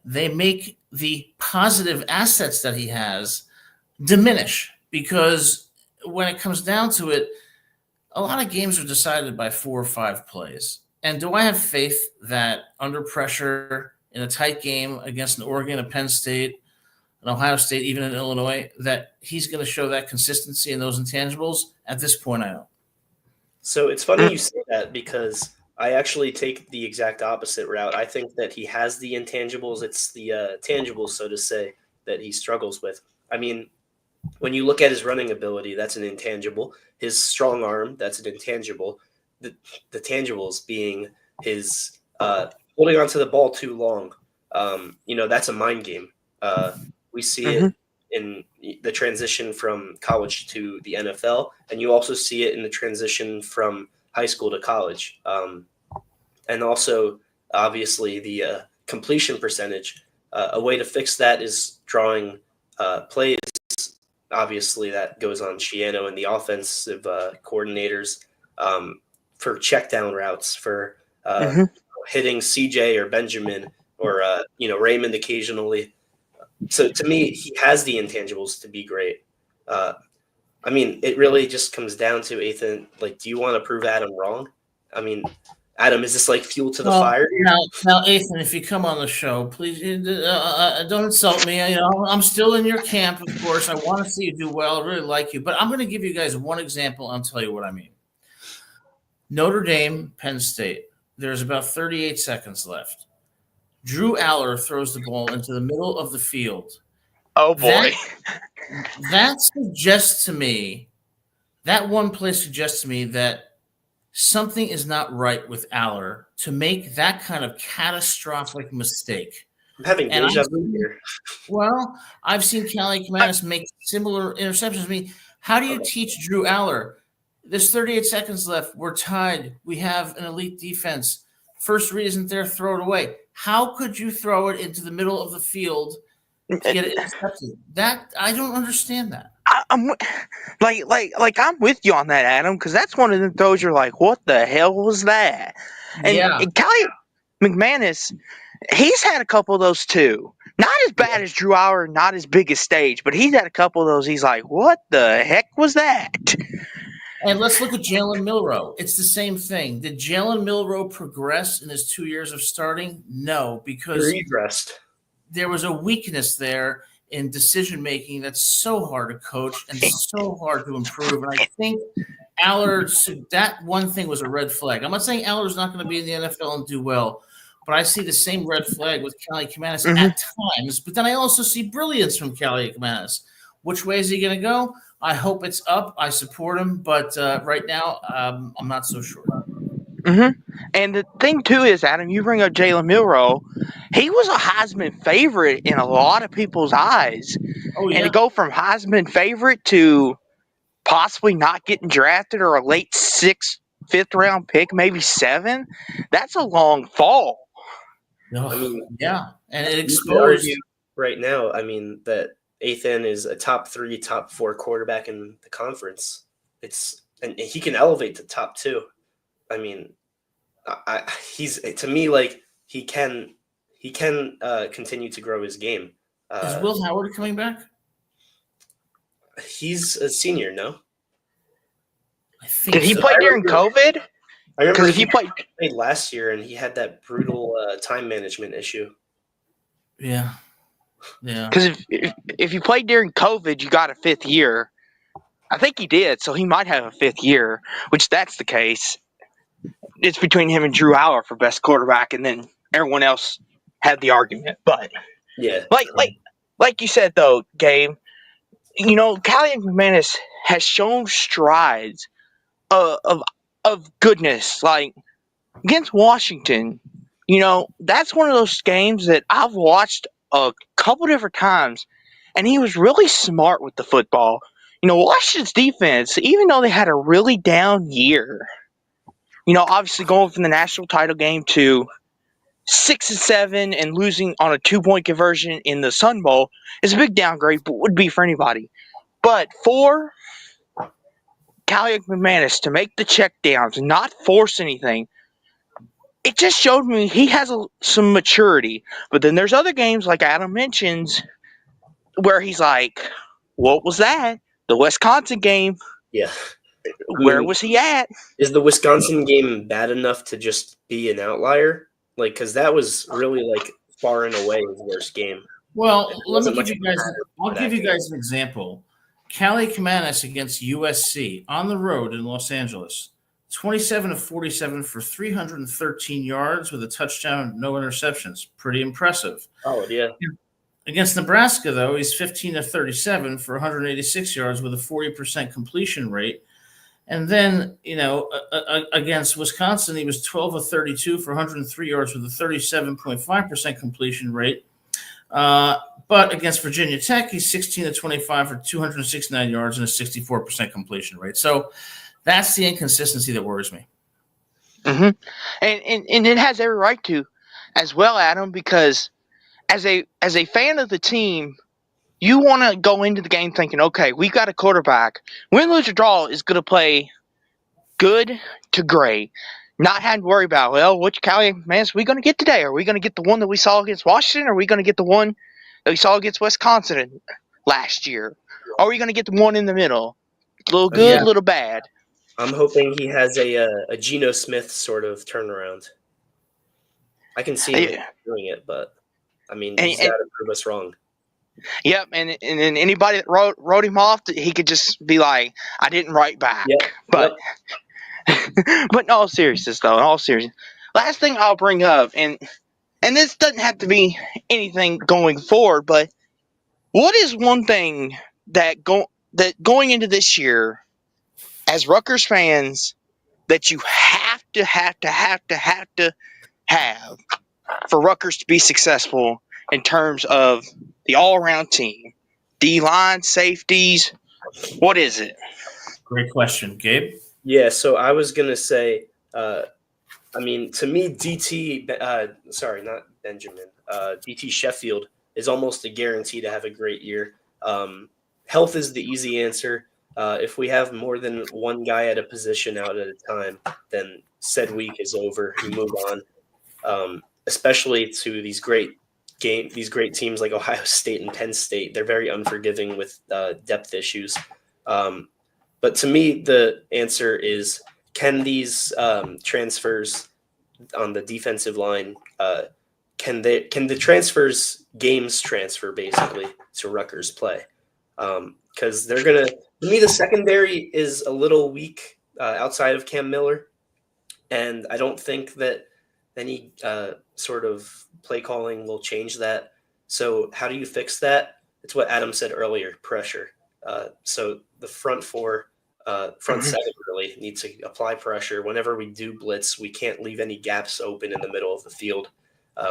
they make the positive assets that he has diminish, because when it comes down to it, a lot of games are decided by 4 or 5 plays. And do I have faith that under pressure in a tight game against an Oregon, a Penn State, an Ohio State, even in Illinois, that he's going to show that consistency and those intangibles? At this point, I don't. So it's funny you say that because I actually take the exact opposite route. I think that he has the intangibles. It's the tangibles, so to say, that he struggles with. I mean, when you look at his running ability, that's an intangible. His strong arm, that's an intangible. The tangibles being his holding onto the ball too long. That's a mind game. We see it in the transition from college to the NFL, and you also see it in the transition from high school to college. And also, obviously, the completion percentage. A way to fix that is drawing plays. Obviously, that goes on Shiano and the offensive coordinators for check down routes, for hitting CJ or Benjamin or Raymond occasionally. So to me, he has the intangibles to be great. I mean, it really just comes down to, Ethan, like, do you want to prove Adam wrong? I mean, Adam, is this like fuel to the fire? Now, Ethan, if you come on the show, please don't insult me. I'm still in your camp, of course. I want to see you do well. I really like you. But I'm going to give you guys one example. I'll tell you what I mean. Notre Dame, Penn State. There's about 38 seconds left. Drew Aller throws the ball into the middle of the field. Oh boy. That suggests to me, that one play suggests to me that something is not right with Aller to make that kind of catastrophic mistake. I'm having And deja vu here. Well, I've seen Callie Kamanis make similar interceptions. I mean, how do you teach Drew Aller? There's 38 seconds left. We're tied. We have an elite defense. First read isn't there, throw it away. How could you throw it into the middle of the field to get it intercepted? That I don't understand that. I'm I'm with you on that, Adam, because that's one of them throws you're like, what the hell was that? And Callie McManus, he's had a couple of those too. Not as bad as Drew Aller, not as big as Stage, but he's had a couple of those. He's like, what the heck was that? And let's look at Jalen Milroe. It's the same thing. Did Jalen Milroe progress in his 2 years of starting? No, because there was a weakness there in decision making that's so hard to coach and so hard to improve. And I think Aller, that one thing was a red flag. I'm not saying Aller's not going to be in the NFL and do well, but I see the same red flag with Callie Kamanis at times. But then I also see brilliance from Callie Kamanis. Which way is he going to go? I hope it's up. I support him, but right now I'm not so sure. And the thing too is, Adam, you bring up Jalen Milroe. He was a Heisman favorite in a lot of people's eyes. Oh, yeah. And to go from Heisman favorite to possibly not getting drafted or a late 6th, 5th round pick, maybe 7, that's a long fall. I mean, yeah, and it exposed right now. I mean that Ethan is a top 3, top 4 quarterback in the conference. And he can elevate to top 2. I mean, he's to me like he can continue to grow his game. Is Will Howard coming back? He's a senior, no? I think Did he play during COVID? I remember he played last year, and he had that brutal time management issue. Yeah. Because if you played during COVID, you got a 5th year. I think he did, so he might have a 5th year, which that's the case. It's between him and Drew Aller for best quarterback, and then everyone else had the argument. But yeah, like you said though, Gabe, you know, Callie McManus has shown strides of goodness. Like against Washington, you know, that's one of those games that I've watched a couple different times, and he was really smart with the football. You know, Washington's defense, even though they had a really down year, you know, obviously going from the national title game to 6-7 and losing on a 2-point conversion in the Sun Bowl is a big downgrade, but would be for anybody. But for Callie McManus to make the checkdowns and not force anything, it just showed me he has some maturity. But then there's other games, like Adam mentions, where he's like, what was that? The Wisconsin game. Yeah. Where was he at? Is the Wisconsin game bad enough to just be an outlier? Like, because that was really, like, far and away his worst game. Well, I'll give you guys an example. Callie Kamanis against USC on the road in Los Angeles. 27 of 47 for 313 yards with a touchdown, no interceptions. Pretty impressive. Oh, yeah. Against Nebraska, though, he's 15 of 37 for 186 yards with a 40% completion rate. And then, you know, against Wisconsin, he was 12 of 32 for 103 yards with a 37.5% completion rate. But against Virginia Tech, he's 16 of 25 for 269 yards and a 64% completion rate. So that's the inconsistency that worries me. And it has every right to as well, Adam, because as a fan of the team, you want to go into the game thinking, okay, we've got a quarterback. Win, lose, or draw is going to play good to great. Not having to worry about, well, which Callie McManus are we going to get today? Are we going to get the one that we saw against Washington? Or are we going to get the one that we saw against Wisconsin last year? Or are we going to get the one in the middle? A little good, a little bad. I'm hoping he has a Geno Smith sort of turnaround. I can see him doing it, but, I mean, he's got to prove us wrong. Yep, and then anybody that wrote him off, he could just be like, I didn't write back. Yep. But But in all seriousness, last thing I'll bring up, and this doesn't have to be anything going forward, but what is one thing that going into this year as Rutgers fans that you have to have for Rutgers to be successful in terms of the all-around team? D-line, safeties, what is it? Great question, Gabe. Yeah, so I was gonna say, to me, not Benjamin, DT Sheffield is almost a guarantee to have a great year. Health is the easy answer. If we have more than one guy at a position out at a time, then said week is over. We move on. Especially to these great teams like Ohio State and Penn State. They're very unforgiving with depth issues. But to me, the answer is, can these transfers on the defensive line, can the transfers games transfer basically to Rutgers play? Because they're gonna. To me, the secondary is a little weak outside of Cam Miller, and I don't think that any sort of play calling will change that. So how do you fix that? It's what Adam said earlier: pressure. So the front seven really need to apply pressure. Whenever we do blitz, we can't leave any gaps open in the middle of the field.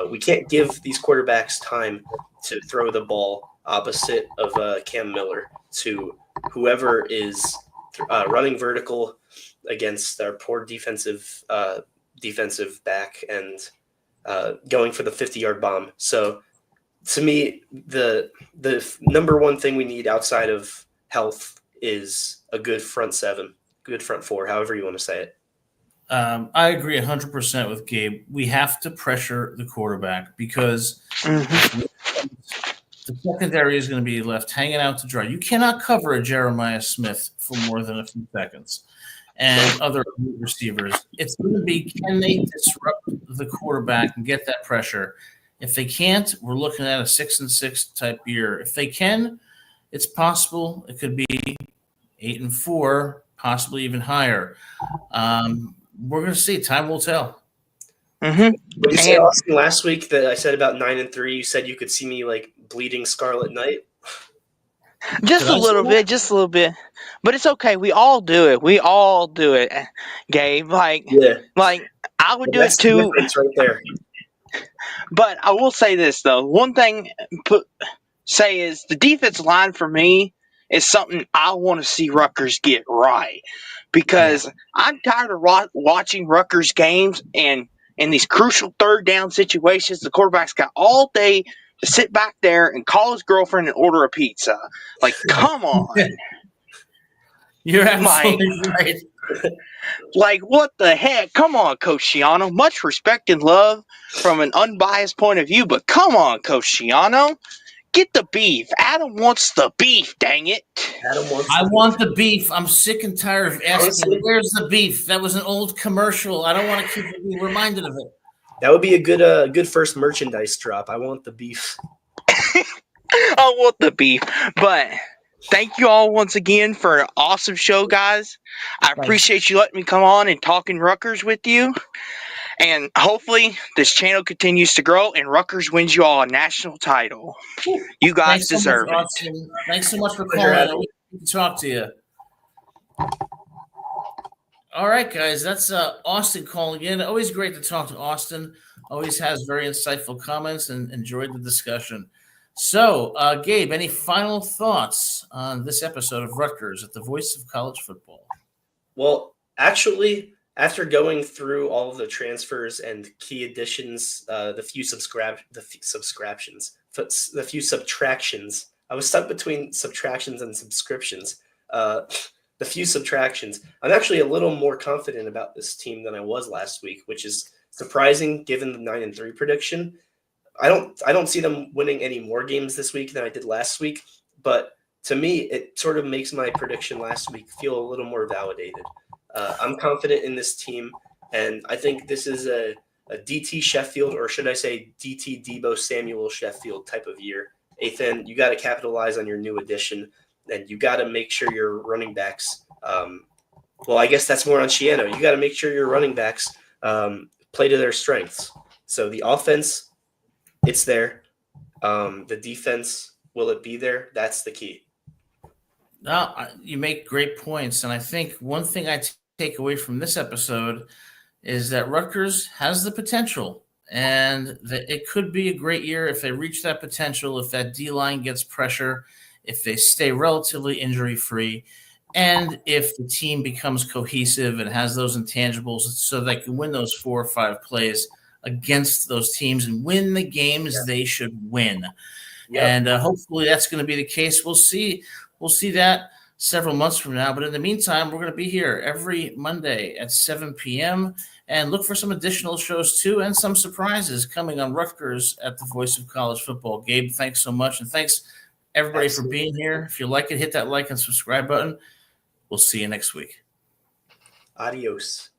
We can't give these quarterbacks time to throw the ball opposite of Cam Miller to whoever is running vertical against our poor defensive back and going for the 50-yard bomb. So to me, the number one thing we need outside of health is a good front seven, good front four, however you want to say it. I agree 100% with Gabe. We have to pressure the quarterback because the secondary is going to be left hanging out to dry. You cannot cover a Jeremiah Smith for more than a few seconds and other receivers. It's going to be, can they disrupt the quarterback and get that pressure? If they can't, we're looking at a 6-6 type year. If they can, it's possible it could be 8-4, possibly even higher. We're going to see. Time will tell. What you said, Austin, last week that I said about 9-3, you said you could see me like bleeding Scarlet Knight. Just a little bit. But it's okay. We all do it. Gabe. Like I would do it too. Right there. But I will say this though. One thing is the defensive line for me is something I want to see Rutgers get right, because I'm tired of watching Rutgers games and in these crucial third down situations, the quarterback's got all day to sit back there and call his girlfriend and order a pizza. Like, come on. You're absolutely right. Like, what the heck? Come on, Coach Schiano. Much respect and love from an unbiased point of view, but come on, Coach Schiano. Get the beef. Adam wants the beef, dang it. I want the beef. I'm sick and tired of asking, where's the beef? That was an old commercial. I don't want to keep being reminded of it. That would be a good first merchandise drop. I want the beef. I want the beef. But thank you all once again for an awesome show, guys. I appreciate you letting me come on and talking Rutgers with you. And hopefully this channel continues to grow and Rutgers wins you all a national title. You guys deserve it. Thanks so much for calling. We can talk to you. All right, guys. That's Austin calling in. Always great to talk to Austin. Always has very insightful comments and enjoyed the discussion. So, Gabe, any final thoughts on this episode of Rutgers at the Voice of College Football? Well, actually, after going through all of the transfers and key additions, the few subtractions, I was stuck between subtractions and subscriptions. The few subtractions, I'm actually a little more confident about this team than I was last week, which is surprising given the 9-3 prediction. I don't see them winning any more games this week than I did last week, but to me, it sort of makes my prediction last week feel a little more validated. I'm confident in this team, and I think this is a DT Sheffield, or should I say DT Debo Samuel Sheffield type of year. Ethan, you got to capitalize on your new addition, and you got to make sure your running backs Well, I guess that's more on Shiano. You got to make sure your running backs play to their strengths. So the offense, it's there. The defense, will it be there? That's the key. No, you make great points, and I think one thing I take away from this episode is that Rutgers has the potential, and that it could be a great year if they reach that potential, if that D-line gets pressure, if they stay relatively injury-free, and if the team becomes cohesive and has those intangibles so they can win those 4 or 5 plays against those teams and win the games they should win. Yep. And hopefully that's going to be the case. We'll see that several months from now. But in the meantime, we're going to be here every Monday at 7 p.m. and look for some additional shows too and some surprises coming on Rutgers at the Voice of College Football. Gabe, thanks so much. And thanks everybody for being here. If you like it, hit that like and subscribe button. We'll see you next week. Adios.